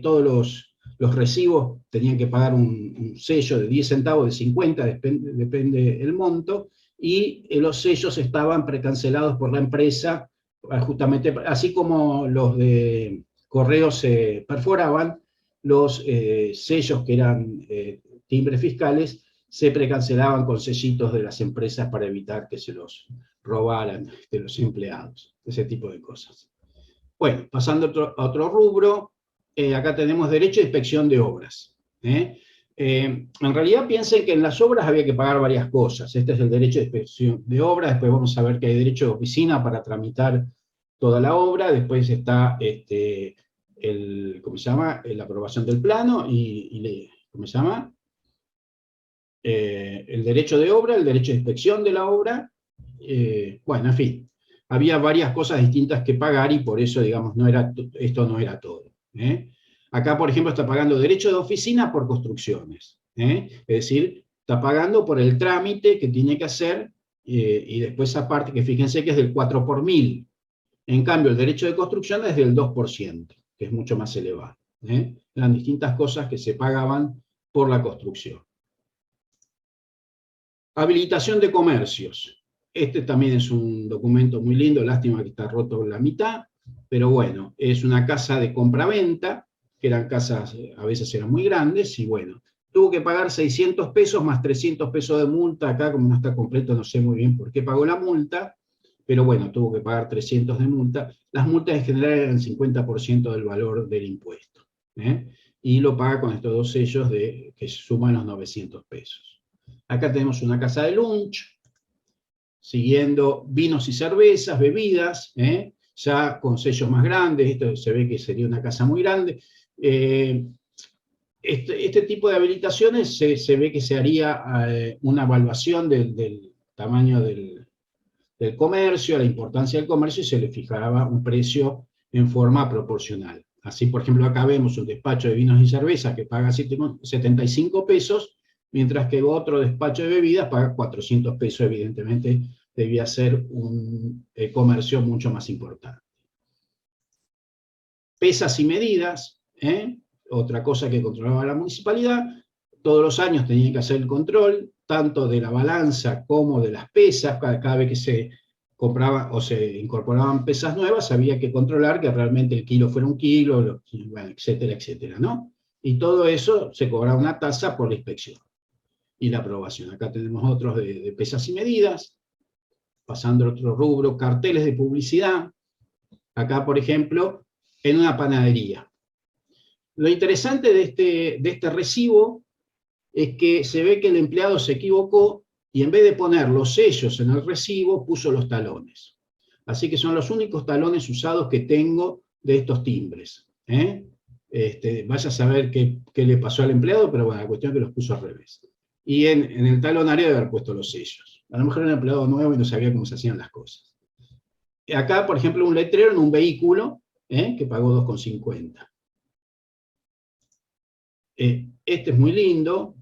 todos los recibos tenían que pagar un sello de 10 centavos, de 50, depende el monto, y los sellos estaban precancelados por la empresa, justamente, así como los de correos se perforaban, los sellos que eran timbres fiscales se precancelaban con sellitos de las empresas para evitar que se los robaran de los empleados, ese tipo de cosas. Bueno, pasando a otro rubro, acá tenemos derecho de inspección de obras. En realidad piensen que en las obras había que pagar varias cosas. Este es el derecho de inspección de obras, después vamos a ver que hay derecho de oficina para tramitar toda la obra, después está ¿cómo se llama? La aprobación del plano ¿cómo se llama? El derecho de obra, el derecho de inspección de la obra, bueno, en fin, había varias cosas distintas que pagar y por eso, digamos, esto no era todo. Acá, por ejemplo, está pagando derecho de oficina por construcciones, es decir, está pagando por el trámite que tiene que hacer y después aparte, que fíjense que es del 4 por 1000. En cambio, el derecho de construcción es del 2%, que es mucho más elevado. Eran distintas cosas que se pagaban por la construcción. Habilitación de comercios. Este también es un documento muy lindo, lástima que está roto la mitad, pero bueno, es una casa de compra-venta, que eran casas, a veces eran muy grandes, y bueno, tuvo que pagar 600 pesos más 300 pesos de multa. Acá, como no está completo, no sé muy bien por qué pagó la multa, pero bueno, tuvo que pagar 300 de multa. Las multas en general eran el 50% del valor del impuesto, y lo paga con estos dos sellos que suman los 900 pesos. Acá tenemos una casa de lunch, siguiendo vinos y cervezas, bebidas, ya con sellos más grandes. Esto se ve que sería una casa muy grande. Este tipo de habilitaciones se ve que se haría una evaluación del tamaño del comercio, la importancia del comercio, y se le fijaba un precio en forma proporcional. Así, por ejemplo, acá vemos un despacho de vinos y cervezas que paga 75 pesos, mientras que otro despacho de bebidas paga 400 pesos, evidentemente debía ser un comercio mucho más importante. Pesas y medidas, otra cosa que controlaba la municipalidad. Todos los años tenían que hacer el control, tanto de la balanza como de las pesas. Cada vez que se compraba o se incorporaban pesas nuevas, había que controlar que realmente el kilo fuera un kilo, bueno, etcétera, etcétera, ¿no? Y todo eso se cobraba una tasa por la inspección y la aprobación. Acá tenemos otros de pesas y medidas. Pasando a otro rubro, carteles de publicidad. Acá, por ejemplo, en una panadería. Lo interesante de este recibo es que se ve que el empleado se equivocó y en vez de poner los sellos en el recibo, puso los talones. Así que son los únicos talones usados que tengo de estos timbres. Vaya a saber qué le pasó al empleado, pero bueno, la cuestión es que los puso al revés. Y en el talonario debe haber puesto los sellos. A lo mejor era un empleado nuevo y no sabía cómo se hacían las cosas. Acá, por ejemplo, un letrero en un vehículo, que pagó 2,50. Este es muy lindo,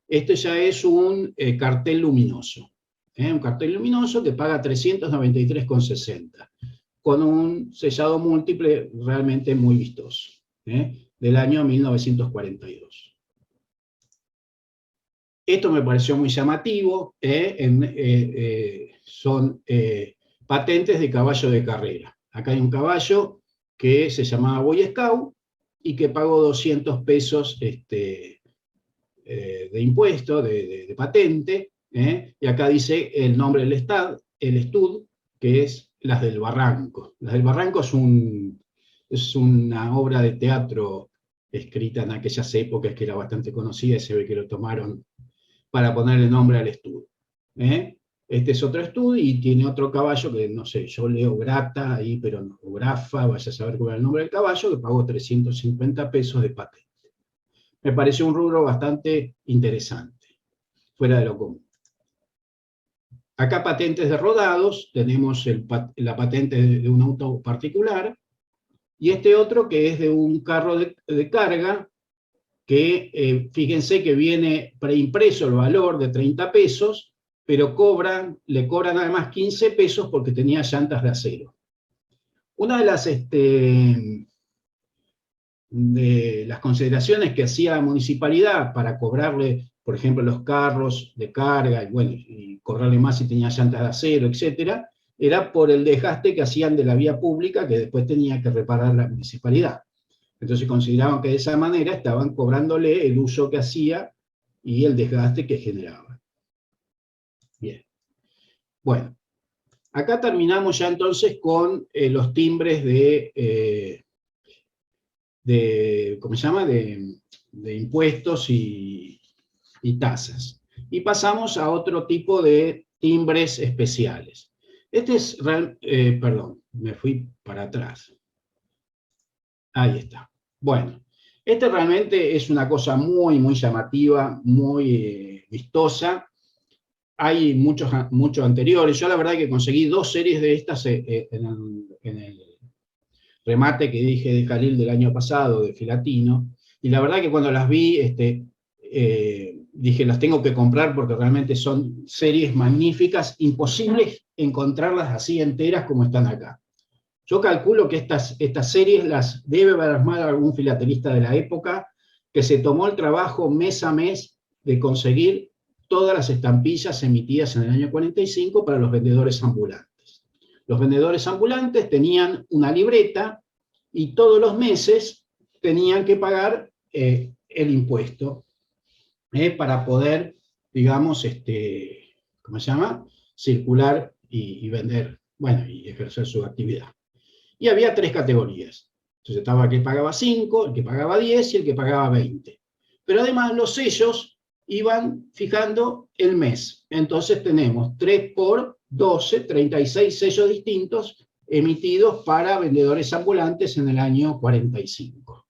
este ya es un cartel luminoso, un cartel luminoso que paga 393,60, con un sellado múltiple realmente muy vistoso, del año 1942. Esto me pareció muy llamativo, son patentes de caballo de carrera. Acá hay un caballo que se llamaba Boy Scout y que pagó 200 pesos de impuesto, de patente, y acá dice el nombre del estud, que es Las del Barranco. Las del Barranco es una obra de teatro escrita en aquellas épocas que era bastante conocida y se ve que lo tomaron para ponerle nombre al estud. Este es otro estud y tiene otro caballo que no sé, yo leo Grata ahí, pero no, o Grafa, vaya a saber cuál es el nombre del caballo, que pagó 350 pesos de patente. Me pareció un rubro bastante interesante, fuera de lo común. Acá patentes de rodados, tenemos la patente de un auto particular, y este otro que es de un carro de carga, que fíjense que viene preimpreso el valor de 30 pesos, pero le cobran además 15 pesos porque tenía llantas de acero. Una de las consideraciones que hacía la municipalidad para cobrarle, por ejemplo, los carros de carga, y cobrarle más si tenía llantas de acero, etcétera, era por el desgaste que hacían de la vía pública que después tenía que reparar la municipalidad. Entonces consideraban que de esa manera estaban cobrándole el uso que hacía y el desgaste que generaba. Bien. Bueno, acá terminamos ya entonces con los timbres ¿cómo se llama? De impuestos y tasas. Y pasamos a otro tipo de timbres especiales. Este es, perdón, me fui para atrás. Ahí está. Bueno, este realmente es una cosa muy, muy llamativa, muy vistosa. Hay muchos anteriores. Yo la verdad que conseguí 2 series de estas en el remate que dije de Jalil del año pasado, de Filatino, y la verdad que cuando las vi, dije, las tengo que comprar porque realmente son series magníficas, imposibles encontrarlas así enteras como están acá. Yo calculo que estas series las debe armar algún filatelista de la época que se tomó el trabajo mes a mes de conseguir todas las estampillas emitidas en el año 45 para los vendedores ambulantes. Los vendedores ambulantes tenían una libreta y todos los meses tenían que pagar el impuesto para poder, digamos, ¿cómo se llama? Circular y vender, bueno, y ejercer su actividad. Y había 3 categorías. Entonces estaba el que pagaba 5, el que pagaba 10 y el que pagaba 20. Pero además los sellos iban fijando el mes. Entonces tenemos 3 por 12, 36 sellos distintos emitidos para vendedores ambulantes en el año 45.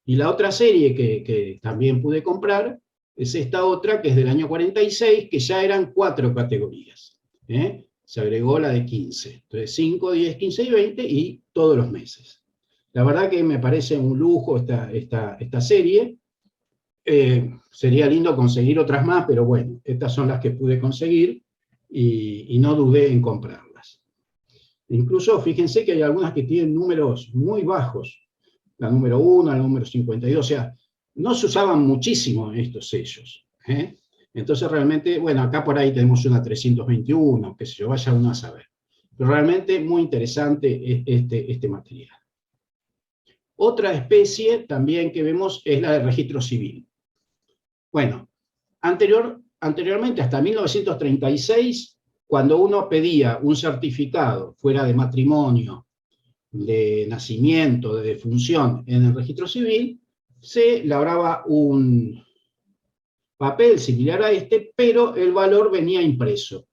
Y la otra serie que también pude comprar es esta otra, que es del año 46, que ya eran 4 categorías. Se agregó la de 15. Entonces 5, 10, 15 y 20 y todos los meses. La verdad que me parece un lujo esta serie. Sería lindo conseguir otras más, pero bueno, estas son las que pude conseguir y no dudé en comprarlas. Incluso fíjense que hay algunas que tienen números muy bajos. La número 1, la número 52, o sea, no se usaban muchísimo estos sellos. Entonces realmente, bueno, acá por ahí tenemos una 321, que se vaya uno a saber. Pero realmente muy interesante este material. Otra especie también que vemos es la del registro civil. Bueno, anteriormente, hasta 1936, cuando uno pedía un certificado fuera de matrimonio, de nacimiento, de defunción en el registro civil, se labraba un papel similar a este, pero el valor venía impreso.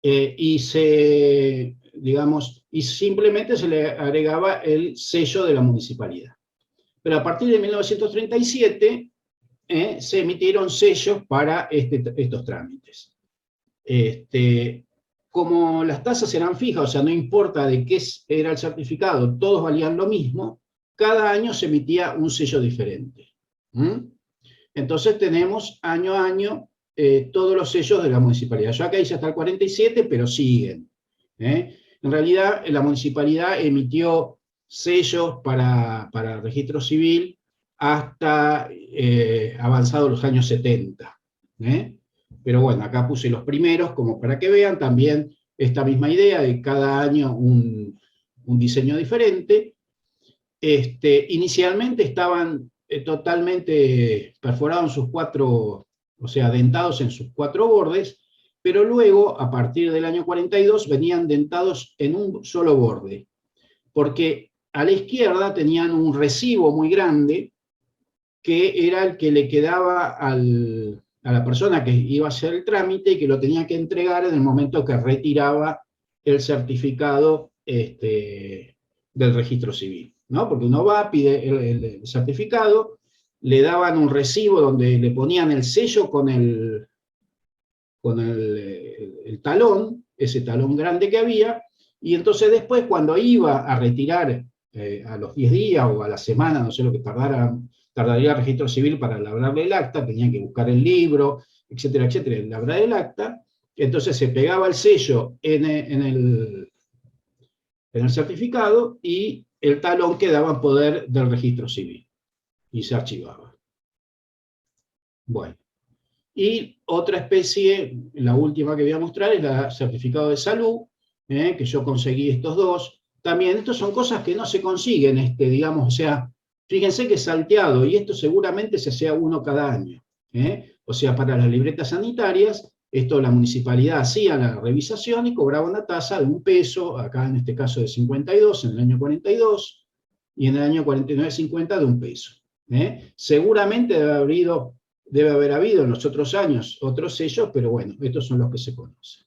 Y simplemente se le agregaba el sello de la municipalidad. Pero a partir de 1937 se emitieron sellos para estos trámites. como las tasas eran fijas, o sea, no importa de qué era el certificado, todos valían lo mismo, cada año se emitía un sello diferente. Entonces tenemos año a año todos los sellos de la municipalidad. Yo acá hice hasta el 47, pero siguen. En realidad, la municipalidad emitió sellos para el registro civil hasta avanzados los años 70. Pero bueno, acá puse los primeros como para que vean también esta misma idea de cada año un diseño diferente. Inicialmente estaban totalmente perforados en sus cuatro, o sea, dentados en sus cuatro bordes, pero luego, a partir del año 42, venían dentados en un solo borde, porque a la izquierda tenían un recibo muy grande, que era el que le quedaba a la persona que iba a hacer el trámite y que lo tenía que entregar en el momento que retiraba el certificado del registro civil, ¿no? Porque uno va, pide el certificado, le daban un recibo donde le ponían el sello con el talón, ese talón grande que había, y entonces después cuando iba a retirar a los 10 días o a la semana, no sé lo que tardaría el registro civil para labrarle el acta, tenían que buscar el libro, etcétera, etcétera, labrar el acta, entonces se pegaba el sello en el certificado y el talón quedaba en poder del registro civil y se archivaba. Bueno, y otra especie, la última que voy a mostrar, es el certificado de salud, que yo conseguí estos dos. También, estos son cosas que no se consiguen, digamos, o sea, fíjense que es salteado, y esto seguramente se hacía uno cada año. O sea, para las libretas sanitarias, esto la municipalidad hacía la revisación y cobraba una tasa de $1, acá en este caso de 52, en el año 42, y en el año 49-50 de $1. Seguramente debe haber habido en los otros años otros sellos, pero bueno, estos son los que se conocen.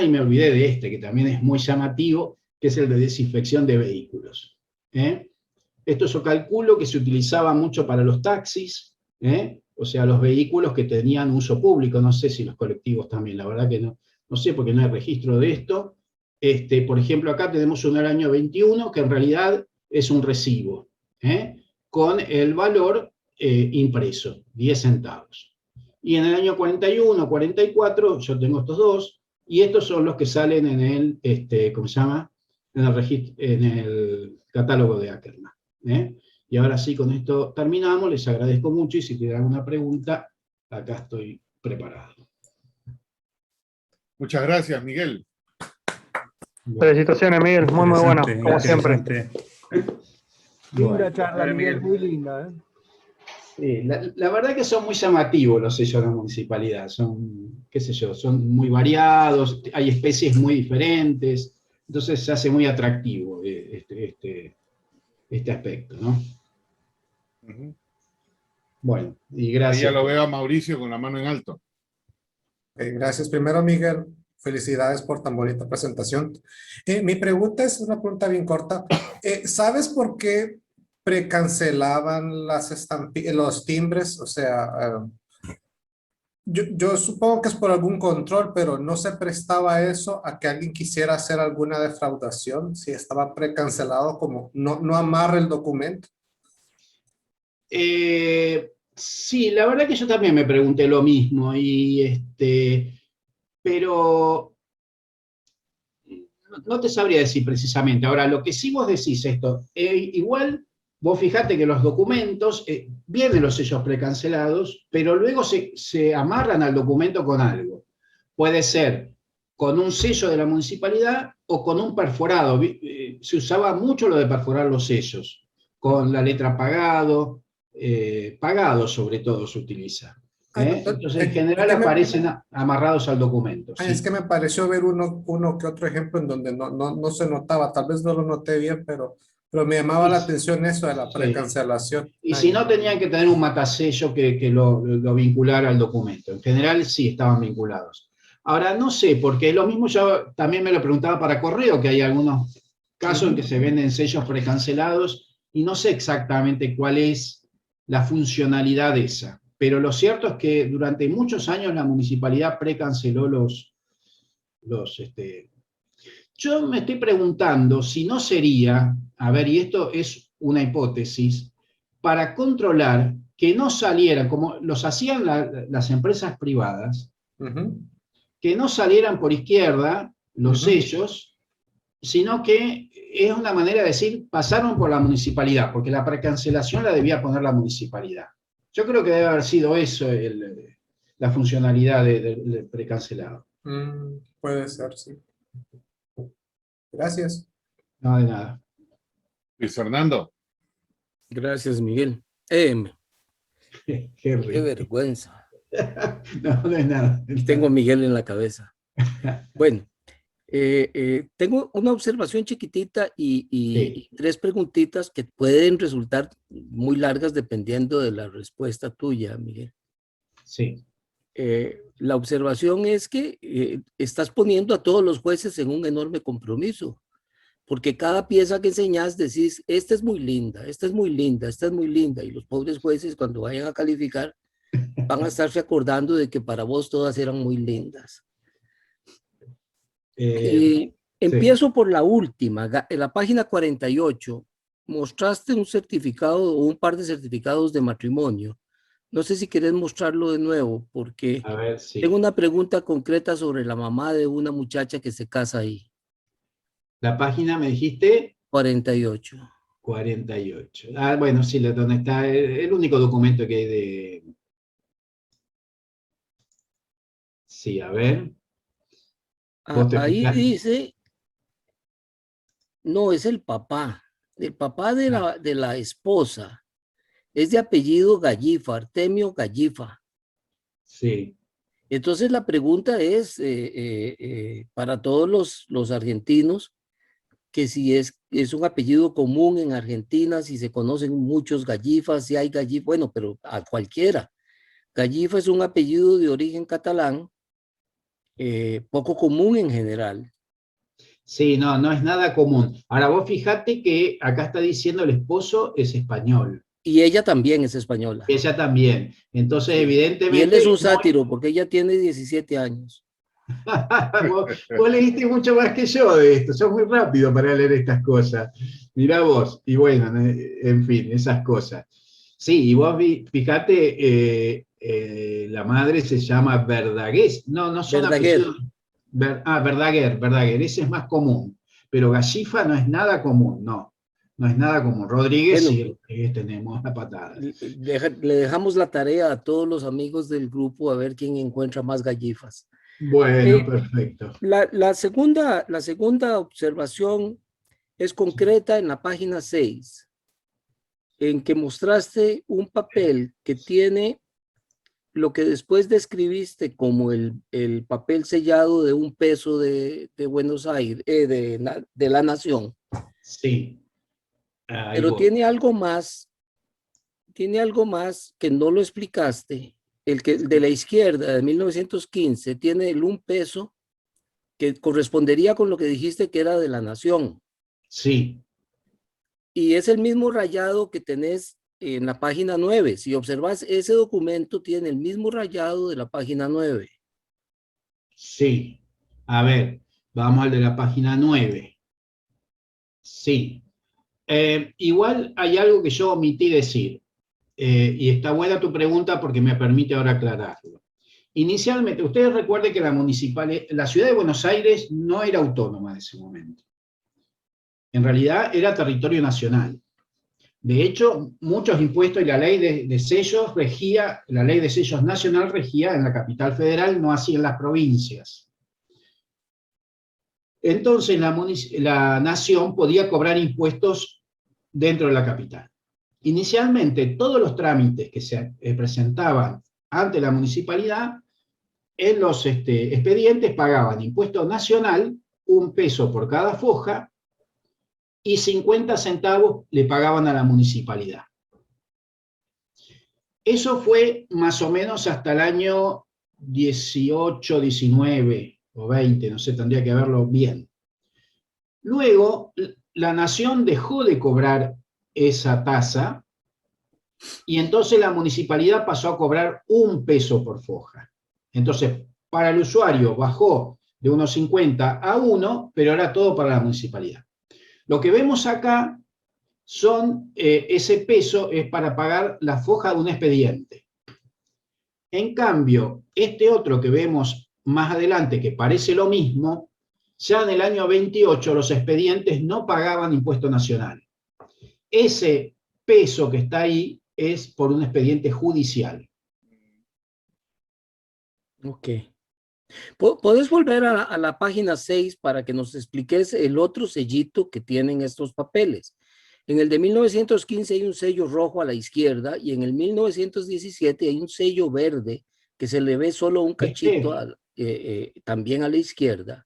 Y me olvidé de este, que también es muy llamativo, que es el de desinfección de vehículos. Esto yo calculo que se utilizaba mucho para los taxis, o sea, los vehículos que tenían uso público, no sé si los colectivos también, la verdad que no sé porque no hay registro de esto. Por ejemplo, acá tenemos uno del año 21, que en realidad es un recibo, con el valor impreso, 10 centavos. Y en el año 41, 44, yo tengo estos dos, y estos son los que salen en el, ¿cómo se llama? En el catálogo de Ackermann. Y ahora sí, con esto terminamos, les agradezco mucho, y si tienen alguna pregunta, acá estoy preparado. Muchas gracias, Miguel. Felicitaciones, Miguel, muy buena, como siempre. Linda charla, Miguel, muy linda. Sí, la verdad que son muy llamativos los sellos de la municipalidad, son, qué sé yo, son muy variados, hay especies muy diferentes, entonces se hace muy atractivo este aspecto, ¿no? Bueno, y gracias. Ahí ya lo veo a Mauricio con la mano en alto. Gracias primero, Miguel. Felicidades por tan bonita presentación. Mi pregunta es una pregunta bien corta. ¿Sabes por qué precancelaban los timbres? O sea, yo supongo que es por algún control, pero no se prestaba eso a que alguien quisiera hacer alguna defraudación si estaba precancelado, como no amarra el documento. Sí, la verdad que yo también me pregunté lo mismo, pero no te sabría decir precisamente. Ahora, lo que sí vos decís esto, igual vos fijate que los documentos, vienen los sellos precancelados, pero luego se amarran al documento con algo. Puede ser con un sello de la municipalidad o con un perforado. Se usaba mucho lo de perforar los sellos, con la letra pagado, pagado sobre todo se utiliza. Entonces, en general aparecen amarrados al documento. ¿Sí? Es que me pareció ver uno que otro ejemplo en donde no se notaba, tal vez no lo noté bien, pero me llamaba la atención eso de la precancelación. Y si no, tenían que tener un matasello que lo vinculara al documento. En general sí estaban vinculados. Ahora, no sé, porque lo mismo yo también me lo preguntaba para correo, que hay algunos casos en que se venden sellos precancelados y no sé exactamente cuál es la funcionalidad de esa. Pero lo cierto es que durante muchos años la municipalidad precanceló los Yo me estoy preguntando si no sería, a ver, y esto es una hipótesis, para controlar que no salieran, como los hacían las empresas privadas, que no salieran por izquierda los sellos, sino que es una manera de decir, pasaron por la municipalidad, porque la precancelación la debía poner la municipalidad. Yo creo que debe haber sido eso la funcionalidad del precancelado. Puede ser, sí. Gracias. No, de nada. Luis Fernando. Gracias, Miguel. Qué vergüenza. No, de nada. Tengo a Miguel en la cabeza. Bueno, tengo una observación chiquitita y 3 preguntitas que pueden resultar muy largas dependiendo de la respuesta tuya, Miguel. Sí. La observación es que estás poniendo a todos los jueces en un enorme compromiso, porque cada pieza que enseñas decís, esta es muy linda, esta es muy linda, esta es muy linda, y los pobres jueces cuando vayan a calificar van a estarse acordando de que para vos todas eran muy lindas. Empiezo por la última, en la página 48, mostraste un certificado o un par de certificados de matrimonio. No sé si querés mostrarlo de nuevo, porque a ver, sí. Tengo una pregunta concreta sobre la mamá de una muchacha que se casa ahí. La página me dijiste 48. 48. Ah, bueno, sí, donde está el único documento que hay de... Sí, a ver. Ahí dice, no, es el papá de la esposa. Es de apellido Gallifa, Artemio Gallifa. Sí. Entonces la pregunta es para todos los argentinos, que si es un apellido común en Argentina, si se conocen muchos Gallifas, si hay Gallifa, bueno, pero a cualquiera. Gallifa es un apellido de origen catalán, poco común en general. Sí, no es nada común. Ahora vos fijate que acá está diciendo el esposo es español. Y ella también es española. Ella también. Entonces, sí, evidentemente... Y él es un sátiro, porque ella tiene 17 años. vos leíste mucho más que yo de esto. Sos muy rápido para leer estas cosas. Mirá vos. Y bueno, en fin, esas cosas. Sí, y vos fijate, la madre se llama Verdaguer. No son Verdaguer. apellidos. Verdaguer. Ese es más común. Pero Gallifa no es nada común, no. No es nada común. Rodríguez, bueno, sí, tenemos la patada. Le dejamos la tarea a todos los amigos del grupo a ver quién encuentra más Gallifas. Bueno, perfecto. La segunda observación es concreta en la página 6, en que mostraste un papel que tiene lo que después describiste como el papel sellado de un peso de Buenos Aires, de la Nación. Sí. Pero tiene algo más que no lo explicaste. El de la izquierda de 1915 tiene un peso que correspondería con lo que dijiste que era de la Nación. Sí. Y es el mismo rayado que tenés en la página 9. Si observas, ese documento tiene el mismo rayado de la página 9. Sí. A ver, vamos al de la página 9. Sí. Igual hay algo que yo omití decir, y está buena tu pregunta porque me permite ahora aclararlo. Inicialmente, ustedes recuerden que la ciudad de Buenos Aires no era autónoma en ese momento. En realidad era territorio nacional. De hecho, muchos impuestos y la ley de sellos la ley de sellos nacional regía en la capital federal, no así en las provincias. Entonces la nación podía cobrar impuestos dentro de la capital. Inicialmente, todos los trámites que se presentaban ante la municipalidad, en los expedientes pagaban impuesto nacional, 1 peso por cada foja, y 50 centavos le pagaban a la municipalidad. Eso fue más o menos hasta el año 18, 19 o 20, no sé, tendría que verlo bien. Luego, la nación dejó de cobrar esa tasa y entonces la municipalidad pasó a cobrar 1 peso por foja. Entonces, para el usuario bajó de 1,50 a 1, pero era todo para la municipalidad. Lo que vemos acá son, ese peso es para pagar la foja de un expediente. En cambio, este otro que vemos más adelante, que parece lo mismo, ya en el año 28 los expedientes no pagaban impuesto nacional. Ese peso que está ahí es por un expediente judicial. Ok. ¿Podés volver a la página 6 para que nos expliques el otro sellito que tienen estos papeles? En el de 1915 hay un sello rojo a la izquierda y en el 1917 hay un sello verde que se le ve solo un cachito también a la izquierda.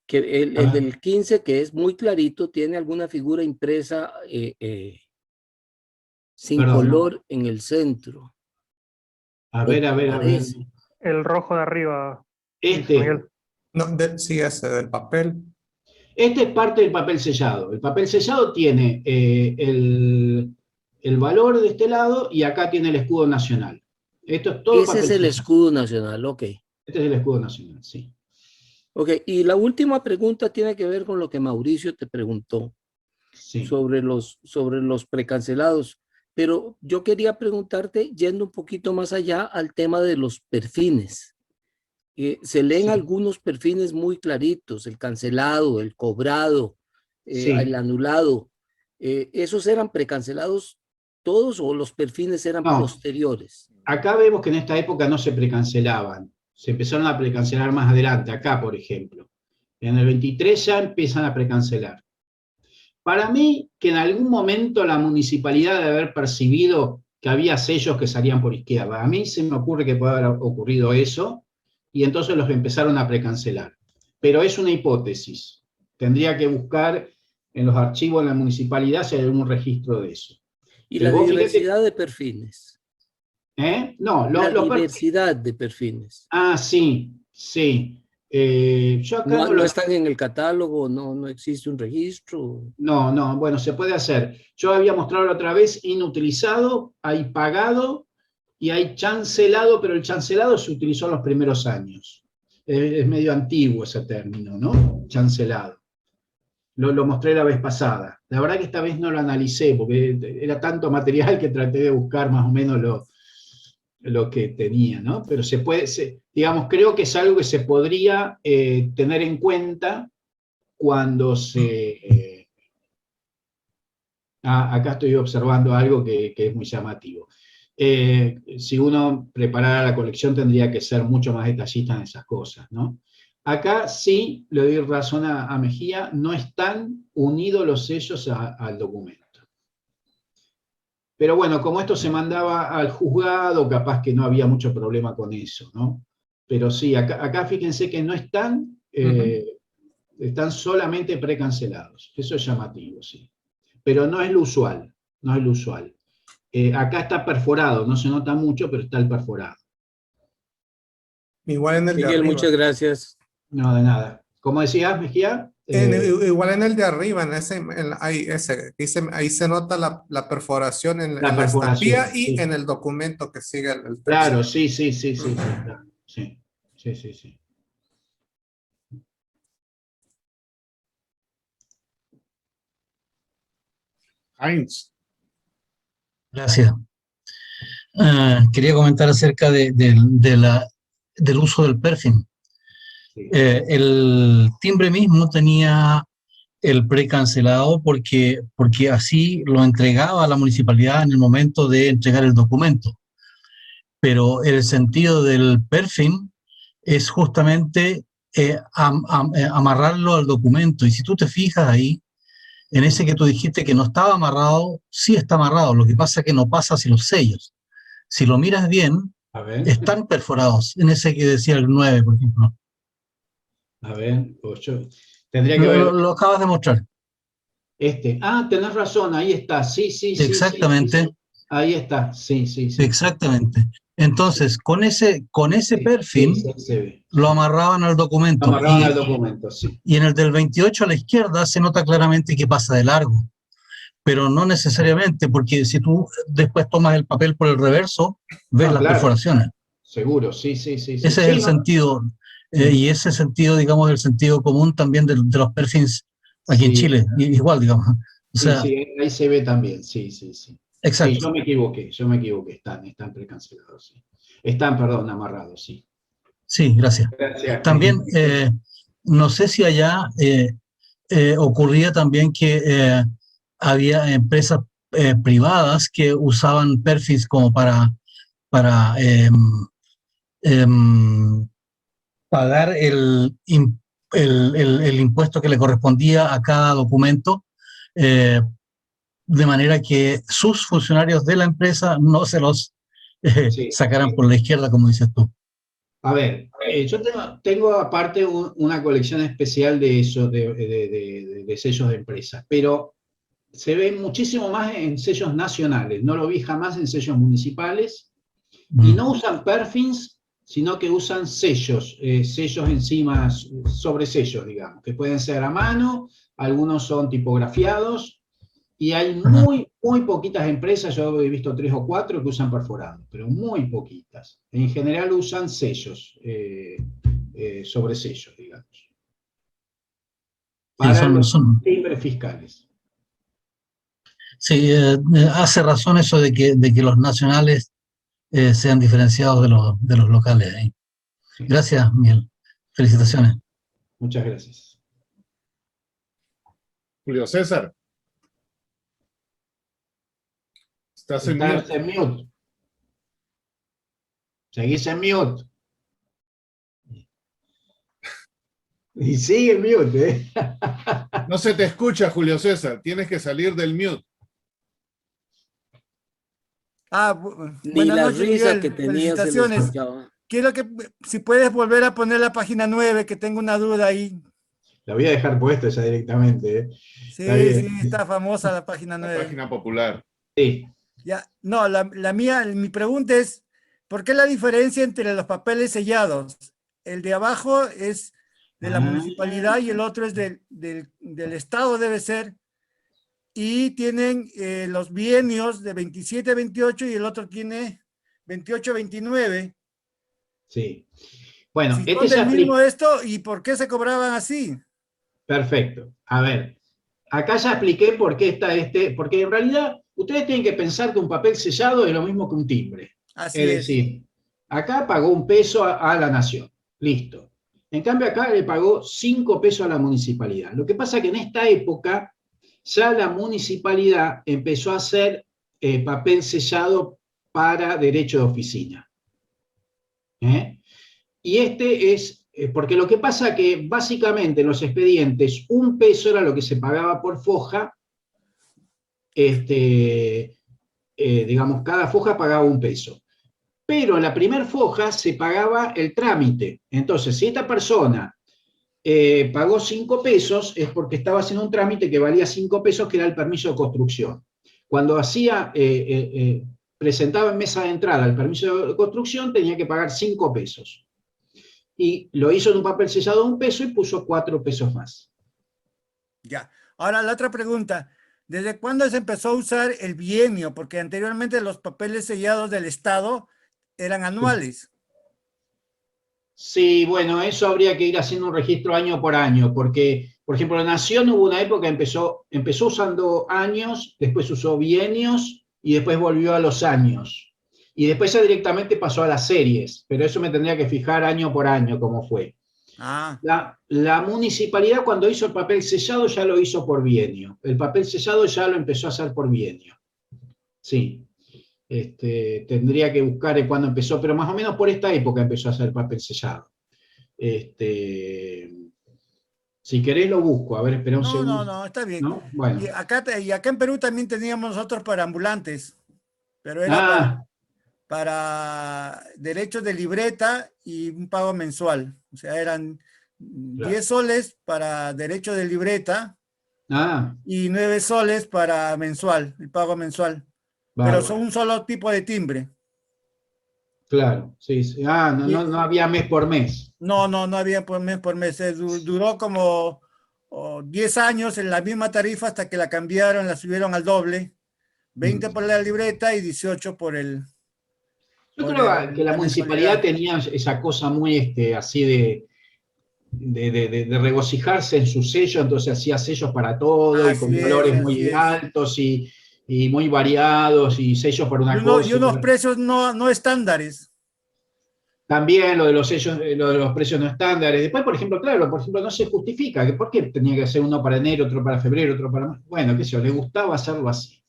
Que el del 15, que es muy clarito, tiene alguna figura impresa sin color en el centro. A ver. El rojo de arriba. No, sí, ese del papel. Este es parte del papel sellado. El papel sellado tiene el valor de este lado y acá tiene el escudo nacional. Esto es todo. Ese es el escudo nacional, ok. Este es el escudo nacional, sí. Ok, y la última pregunta tiene que ver con lo que Mauricio te preguntó, sí, sobre los precancelados. Pero yo quería preguntarte, yendo un poquito más allá, al tema de los perfines. Se leen algunos perfines muy claritos, el cancelado, el cobrado, el anulado. ¿Esos eran precancelados todos o los perfines eran posteriores? Acá vemos que en esta época no se precancelaban. Se empezaron a precancelar más adelante, acá por ejemplo. En el 23 ya empiezan a precancelar. Para mí, que en algún momento la municipalidad debe haber percibido que había sellos que salían por izquierda. A mí se me ocurre que puede haber ocurrido eso, y entonces los empezaron a precancelar. Pero es una hipótesis. Tendría que buscar en los archivos de la municipalidad si hay algún registro de eso. ¿Y la diversidad de perfines? No, la diversidad de perfines. Ah, sí. Yo acá no están en el catálogo, no existe un registro. No, bueno, se puede hacer. Yo había mostrado la otra vez inutilizado, hay pagado y hay chancelado, pero el chancelado se utilizó en los primeros años. Es medio antiguo ese término, ¿no? Chancelado. Lo mostré la vez pasada. La verdad que esta vez no lo analicé, porque era tanto material que traté de buscar más o menos lo que tenía, ¿no? Pero se puede, digamos, creo que es algo que se podría tener en cuenta cuando se... acá estoy observando algo que es muy llamativo. Si uno preparara la colección tendría que ser mucho más detallista en esas cosas, ¿no? Acá sí le doy razón a Mejía, no están unidos los sellos al documento. Pero bueno, como esto se mandaba al juzgado, capaz que no había mucho problema con eso, ¿no? Pero sí, acá fíjense que no están, están solamente precancelados. Eso es llamativo, sí. Pero no es lo usual, no es lo usual. Acá está perforado, no se nota mucho, pero está el perforado. Igual en el Miguel, de arriba. Muchas gracias. No, de nada. ¿Cómo decías, Mejía? Igual en el de arriba, ahí se nota la perforación en la estampilla y en el documento que sigue el texto. Claro, sí. Heinz. Gracias. Quería comentar acerca del uso del perfil. El timbre mismo tenía el precancelado porque así lo entregaba a la municipalidad en el momento de entregar el documento. Pero el sentido del perfil es justamente amarrarlo al documento. Y si tú te fijas ahí, en ese que tú dijiste que no estaba amarrado, sí está amarrado. Lo que pasa es que no pasa hacia los sellos. Si lo miras bien, están perforados. En ese que decía el 9, por ejemplo. A ver, yo tendría que ver. Lo acabas de mostrar. Tenés razón, ahí está, sí. Exactamente. Sí. Ahí está, sí. Exactamente. Entonces, con ese perfil, lo amarraban al documento. Y en el del 28 a la izquierda se nota claramente que pasa de largo. Pero no necesariamente, porque si tú después tomas el papel por el reverso, ves las perforaciones. Seguro, sí. Ese es el sentido. y ese sentido, digamos, el sentido común también de los perfils aquí en Chile, igual, digamos. O sea, sí, ahí se ve también, sí. Exacto. Sí, yo me equivoqué, están precancelados, sí. Están, perdón, amarrados, sí. Sí, gracias. También, no sé si allá ocurría también que había empresas privadas que usaban perfils como para pagar el impuesto que le correspondía a cada documento, de manera que sus funcionarios de la empresa no se los sacaran por la izquierda, como dices tú. A ver, yo tengo aparte una colección especial de eso, de sellos de empresas, pero se ve muchísimo más en sellos nacionales, no lo vi jamás en sellos municipales, y no usan perfins, sino que usan sellos, sellos encima, sobre sellos, digamos, que pueden ser a mano, algunos son tipografiados, y hay muy poquitas empresas, yo he visto 3 o 4 que usan perforado, pero muy poquitas. En general usan sellos, sobre sellos, digamos. Para los timbres fiscales. Sí, hace razón eso de que los nacionales sean diferenciados de los locales. Sí. Gracias, Miguel. Felicitaciones. Muchas gracias. Julio César. Estás en mute. Seguís en mute. Y sigue en mute, ¿eh? No se te escucha, Julio César. Tienes que salir del mute. Buenas noches, Miguel. Que tenía, felicitaciones. Quiero que, si puedes volver a poner la página 9, que tengo una duda ahí. La voy a dejar puesta ya directamente, ¿eh? Sí, está famosa la página 9. La página popular. Sí. Ya, no, mi pregunta es, ¿por qué la diferencia entre los papeles sellados? El de abajo es de la municipalidad y el otro es del estado, debe ser, y tienen los bienios de 27-28 y el otro tiene 28-29. Sí. Bueno, si este es el mismo esto, ¿y por qué se cobraban así? Perfecto. A ver, acá ya expliqué por qué está porque en realidad ustedes tienen que pensar que un papel sellado es lo mismo que un timbre. Así es decir, acá pagó 1 peso a la nación. Listo. En cambio, acá le pagó 5 pesos a la municipalidad. Lo que pasa es que en esta época ya la municipalidad empezó a hacer papel sellado para derecho de oficina. Y este es, porque lo que pasa es que básicamente en los expedientes 1 peso era lo que se pagaba por foja, digamos, cada foja pagaba 1 peso. Pero en la primera foja se pagaba el trámite. Entonces, si esta persona pagó 5 pesos, es porque estaba haciendo un trámite que valía 5 pesos, que era el permiso de construcción. Cuando presentaba en mesa de entrada el permiso de construcción, tenía que pagar 5 pesos. Y lo hizo en un papel sellado de 1 peso y puso 4 pesos más. Ya. Ahora la otra pregunta. ¿Desde cuándo se empezó a usar el bienio? Porque anteriormente los papeles sellados del Estado eran anuales. Sí, bueno, eso habría que ir haciendo un registro año por año, porque, por ejemplo, la Nación hubo una época que empezó usando años, después usó bienios y después volvió a los años. Y después ya directamente pasó a las series, pero eso me tendría que fijar año por año cómo fue. La municipalidad cuando hizo el papel sellado ya lo hizo por bienio. El papel sellado ya lo empezó a hacer por bienio. Sí. Tendría que buscar cuándo empezó, pero más o menos por esta época empezó a hacer papel sellado. Si querés lo busco, a ver, espera un segundo. No, está bien. ¿No? Bueno. Y acá en Perú también teníamos nosotros para ambulantes, pero era para derechos de libreta y un pago mensual. O sea, eran 10 soles para derecho de libreta y 9 soles para mensual, el pago mensual. Pero son un solo tipo de timbre. Claro, sí. No había mes por mes. No había mes por mes. Duró como 10 años en la misma tarifa hasta que la cambiaron, la subieron al doble. 20 por la libreta y 18 por el... Yo creo que la municipalidad tenía esa cosa muy así de regocijarse en su sello, entonces hacía sellos para todo, y con colores muy altos y muy variados, y sellos para una cosa. Y unos precios no estándares. También lo de los sellos, lo de los precios no estándares. Después, por ejemplo, no se justifica. ¿Por qué tenía que hacer uno para enero, otro para febrero, otro para marzo? Bueno, qué sé yo, le gustaba hacerlo así.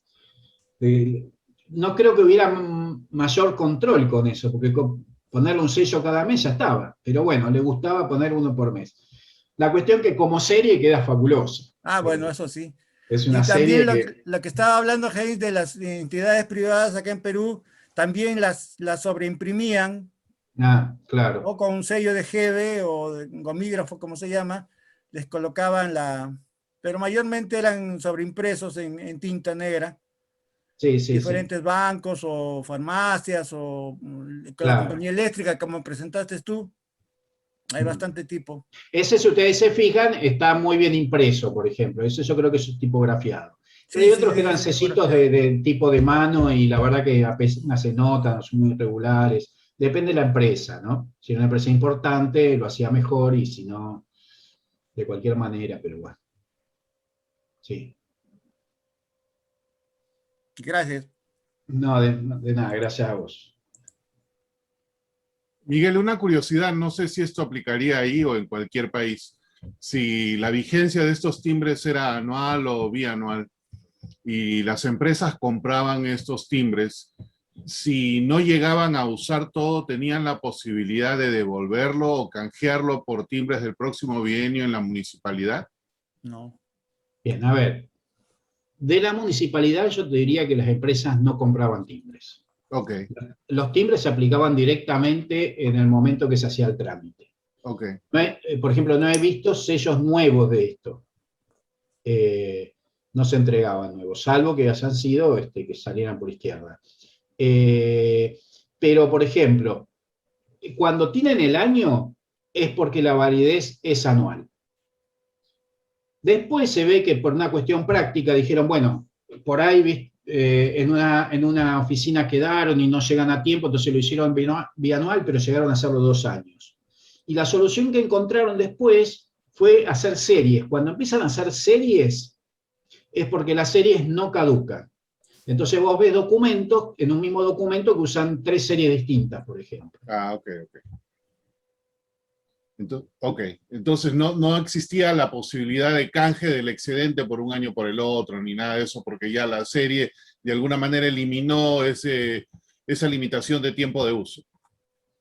No creo que hubiera mayor control con eso, porque ponerle un sello cada mes ya estaba. Pero bueno, le gustaba poner uno por mes. La cuestión que como serie queda fabulosa. Bueno, eso sí. Es una y también serie lo que estaba hablando, Heinz, de las entidades privadas acá en Perú, también las sobreimprimían. Claro. O con un sello de GB o de gomígrafo, como se llama, les colocaban pero mayormente eran sobreimpresos en tinta negra. Diferentes bancos o farmacias o con la compañía eléctrica, como presentaste tú. Hay bastante tipo. Ese, si ustedes se fijan, está muy bien impreso, por ejemplo. Ese yo creo que es tipografiado. Pero hay otros que eran sellitos de tipo de mano y la verdad que apenas se notan, son muy irregulares. Depende de la empresa, ¿no? Si era una empresa importante, lo hacía mejor, y si no, de cualquier manera, pero bueno. Sí. Gracias. No, de nada, gracias a vos. Miguel, una curiosidad, no sé si esto aplicaría ahí o en cualquier país. Si la vigencia de estos timbres era anual o bianual, y las empresas compraban estos timbres, si no llegaban a usar todo, ¿tenían la posibilidad de devolverlo o canjearlo por timbres del próximo bienio en la municipalidad? No. Bien, a ver. De la municipalidad yo te diría que las empresas no compraban timbres. Okay. Los timbres se aplicaban directamente en el momento que se hacía el trámite. Okay. Por ejemplo, no he visto sellos nuevos de esto. No se entregaban nuevos, salvo que hayan sido que salieran por izquierda. Pero, por ejemplo, cuando tienen el año es porque la validez es anual. Después se ve que por una cuestión práctica dijeron, bueno, por ahí en una oficina quedaron y no llegan a tiempo, entonces lo hicieron bianual, pero llegaron a hacerlo 2 años. Y la solución que encontraron después fue hacer series. Cuando empiezan a hacer series, es porque las series no caducan. Entonces vos ves documentos, en un mismo documento, que usan 3 series distintas, por ejemplo. Entonces no existía la posibilidad de canje del excedente por un año por el otro, ni nada de eso, porque ya la serie de alguna manera eliminó esa limitación de tiempo de uso.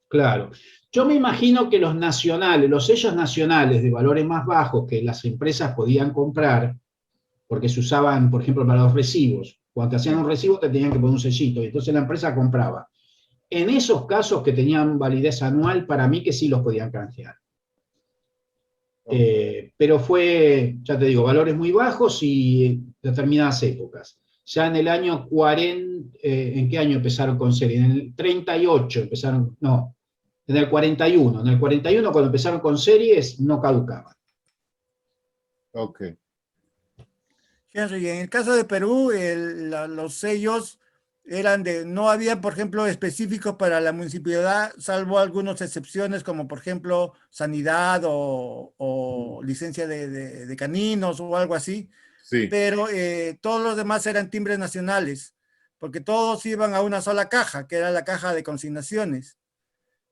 Claro. Yo me imagino que los sellos nacionales de valores más bajos que las empresas podían comprar, porque se usaban, por ejemplo, para los recibos. Cuando te hacían un recibo te tenían que poner un sellito, y entonces la empresa compraba. En esos casos que tenían validez anual, para mí que sí los podían canjear. Pero fue, ya te digo, valores muy bajos y determinadas épocas. Ya en el año 40, ¿en qué año empezaron con serie? En el 38 empezaron, no, en el 41. En el 41, cuando empezaron con series, no caducaban. Ok. Henry, en el caso de Perú, los sellos eran no había, por ejemplo, específicos para la municipalidad, salvo algunas excepciones, como por ejemplo sanidad o licencia de caninos o algo así. Sí. Pero todos los demás eran timbres nacionales, porque todos iban a una sola caja, que era la caja de consignaciones.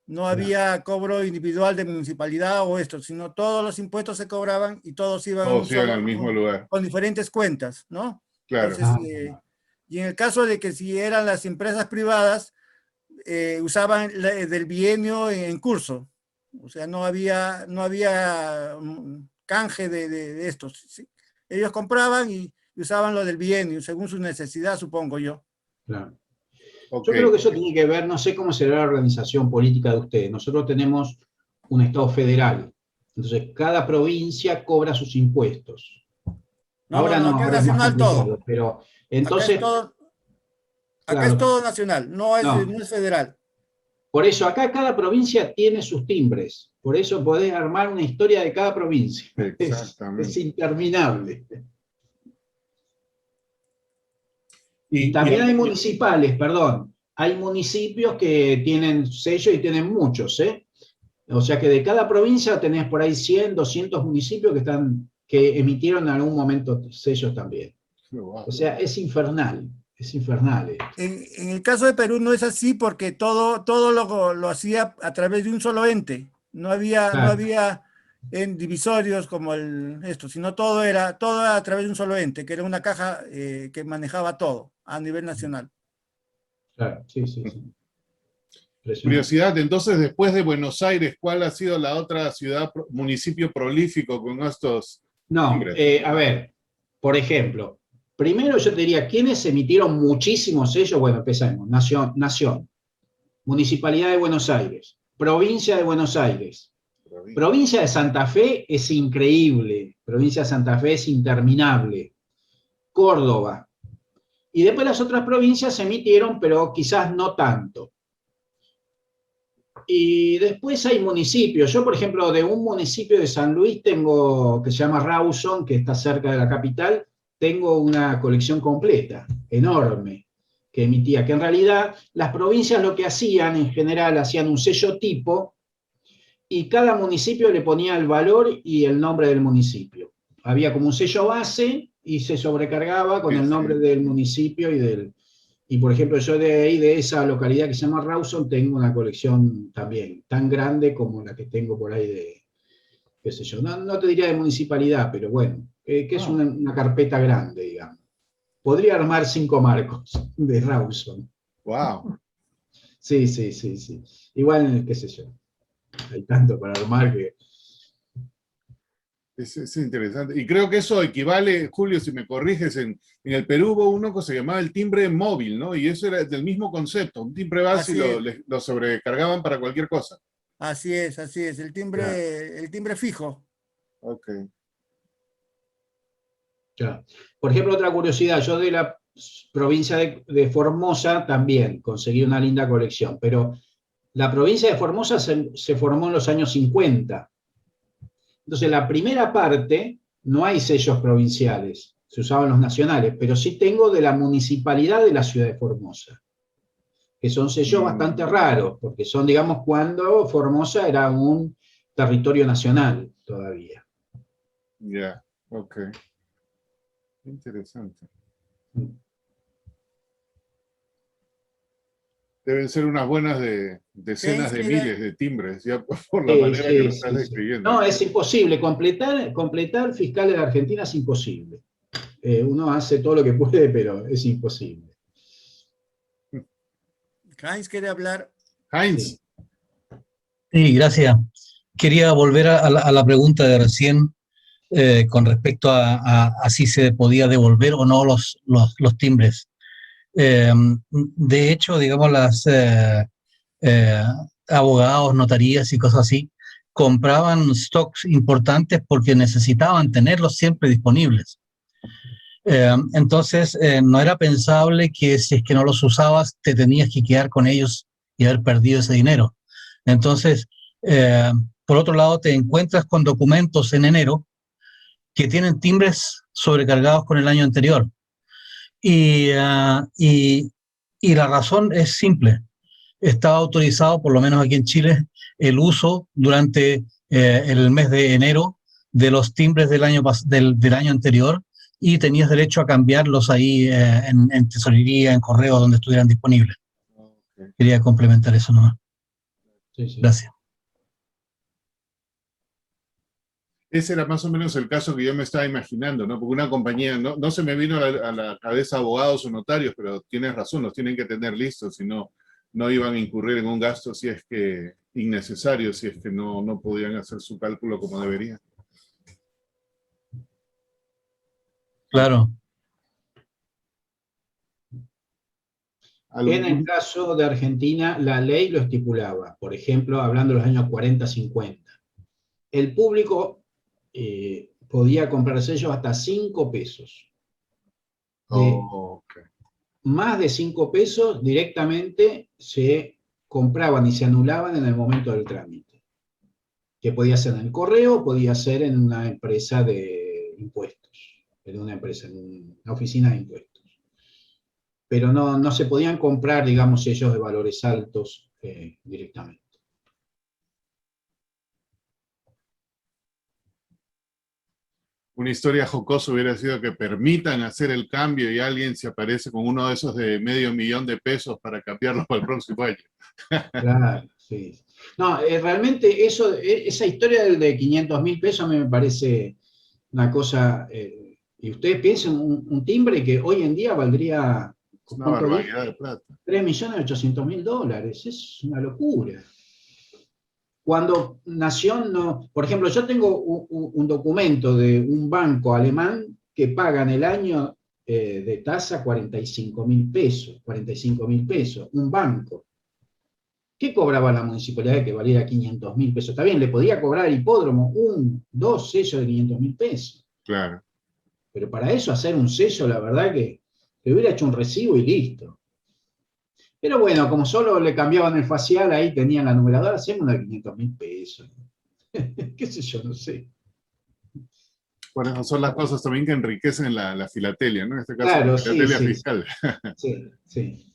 No había cobro individual de municipalidad o esto, sino todos los impuestos se cobraban y todos iban al mismo lugar. Con diferentes cuentas, ¿no? Claro. Entonces, y en el caso de que si eran las empresas privadas, usaban del bienio en curso. O sea, no había canje de estos. ¿sí? Ellos compraban y usaban lo del bienio, según su necesidad, supongo yo. Claro. Okay. Yo creo que eso tiene que ver, no sé cómo será la organización política de ustedes. Nosotros tenemos un Estado federal. Entonces, cada provincia cobra sus impuestos. Ahora no, acá es nacional todo. Pero entonces... Acá es todo nacional, no es federal. Por eso, acá cada provincia tiene sus timbres. Por eso podés armar una historia de cada provincia. Es interminable. Y también hay municipales, perdón. Hay municipios que tienen sello y tienen muchos, O sea que de cada provincia tenés por ahí 100, 200 municipios que emitieron en algún momento sellos también. O sea, es infernal. Es infernal. En el caso de Perú no es así porque todo lo hacía a través de un solo ente. No había en divisorios como esto, sino todo era a través de un solo ente, que era una caja que manejaba todo a nivel nacional. Claro, sí. Curiosidad, entonces, después de Buenos Aires, ¿cuál ha sido la otra ciudad, municipio prolífico con estos? No, a ver, por ejemplo, primero yo te diría, ¿quiénes emitieron muchísimos sellos? Bueno, empezamos. Nación, Municipalidad de Buenos Aires, Provincia de Buenos Aires, Provincia de Santa Fe es increíble, Provincia de Santa Fe es interminable, Córdoba, y después las otras provincias emitieron, pero quizás no tanto. Y después hay municipios. Yo, por ejemplo, de un municipio de San Luis tengo, que se llama Rawson, que está cerca de la capital, tengo una colección completa, enorme, que emitía, que en realidad las provincias lo que hacían, en general, hacían un sello tipo, y cada municipio le ponía el valor y el nombre del municipio. Había como un sello base, y se sobrecargaba con el nombre del municipio y por ejemplo, yo de ahí, de esa localidad que se llama Rawson, tengo una colección también, tan grande como la que tengo por ahí de, qué sé yo, no te diría de municipalidad, pero bueno, que es una carpeta grande, digamos. Podría armar 5 marcos de Rawson. ¡Wow! Sí. Igual, qué sé yo, hay tanto para armar que... Es interesante. Y creo que eso equivale, Julio, si me corriges, en el Perú hubo uno que se llamaba el timbre móvil, ¿no? Y eso era del mismo concepto, un timbre base y lo sobrecargaban para cualquier cosa. Así es, el timbre fijo. Ok. Ya. Por ejemplo, otra curiosidad, yo de la provincia de Formosa también conseguí una linda colección, pero la provincia de Formosa se formó en los años 50. Entonces, la primera parte, no hay sellos provinciales, se usaban los nacionales, pero sí tengo de la municipalidad de la ciudad de Formosa, que son sellos bastante raros, porque son, digamos, cuando Formosa era un territorio nacional todavía. Ya, ok. Interesante. Deben ser unas buenas decenas de miles de timbres, ya por la manera que lo estás describiendo. No, es imposible. Completar fiscales de Argentina es imposible. Uno hace todo lo que puede, pero es imposible. Heinz quiere hablar. Heinz. Sí, gracias. Quería volver a la pregunta de recién con respecto a si se podía devolver o no los timbres. De hecho, digamos, las abogados, notarías y cosas así compraban stocks importantes porque necesitaban tenerlos siempre disponibles. Entonces, no era pensable que si es que no los usabas, te tenías que quedar con ellos y haber perdido ese dinero. Entonces, por otro lado, te encuentras con documentos en enero que tienen timbres sobrecargados con el año anterior. Y la razón es simple. Estaba autorizado, por lo menos aquí en Chile, el uso durante el mes de enero de los timbres del año anterior, y tenías derecho a cambiarlos ahí en tesorería, en correo, donde estuvieran disponibles. Okay. Quería complementar eso nomás. Sí. Gracias. Ese era más o menos el caso que yo me estaba imaginando, ¿no? Porque una compañía, no se me vino a la cabeza abogados o notarios, pero tienes razón, los tienen que tener listos, si no iban a incurrir en un gasto si es que innecesario, si es que no podían hacer su cálculo como deberían. Claro. En el caso de Argentina, la ley lo estipulaba, por ejemplo, hablando de los años 40-50. El público podía comprar sellos hasta 5 pesos. Okay. Más de 5 pesos directamente se compraban y se anulaban en el momento del trámite. Que podía ser en el correo, podía ser en una empresa de impuestos, en una oficina de impuestos. Pero no se podían comprar, digamos, sellos de valores altos directamente. Una historia jocosa hubiera sido que permitan hacer el cambio y alguien se aparece con uno de esos de $500,000 para cambiarlo para el próximo año. Claro, sí. No, realmente esa historia del de $500,000 a mí me parece una cosa, y ustedes piensen, un timbre que hoy en día valdría una barbaridad de plata. $3.800.000, es una locura. Cuando Nación por ejemplo, yo tengo un documento de un banco alemán que paga en el año de tasa $45.000, un banco. ¿Qué cobraba la municipalidad que valiera $500.000? Está bien, le podía cobrar al hipódromo 2 sellos de $500.000. Claro. Pero para eso hacer un sello, la verdad que hubiera hecho un recibo y listo. Pero bueno, como solo le cambiaban el facial, ahí tenían la numeradora, hacemos una de $500.000. Qué sé yo, no sé. Bueno, son las cosas también que enriquecen la filatelia, ¿no? En este caso, claro, la filatelia fiscal. Sí.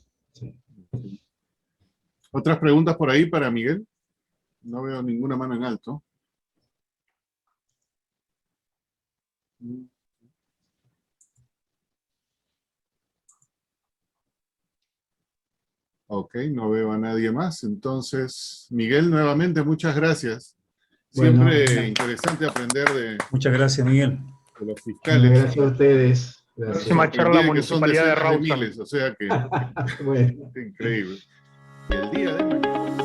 ¿Otras preguntas por ahí para Miguel? No veo ninguna mano en alto. Ok, no veo a nadie más. Entonces, Miguel, nuevamente, muchas gracias. Siempre Bueno, interesante aprender de... Muchas gracias, Miguel. De los fiscales. Gracias a ustedes. Próxima charla que son Municipalidad de decenas de Rawson. miles, o sea que... Bueno. Increíble. Y el día de mañana...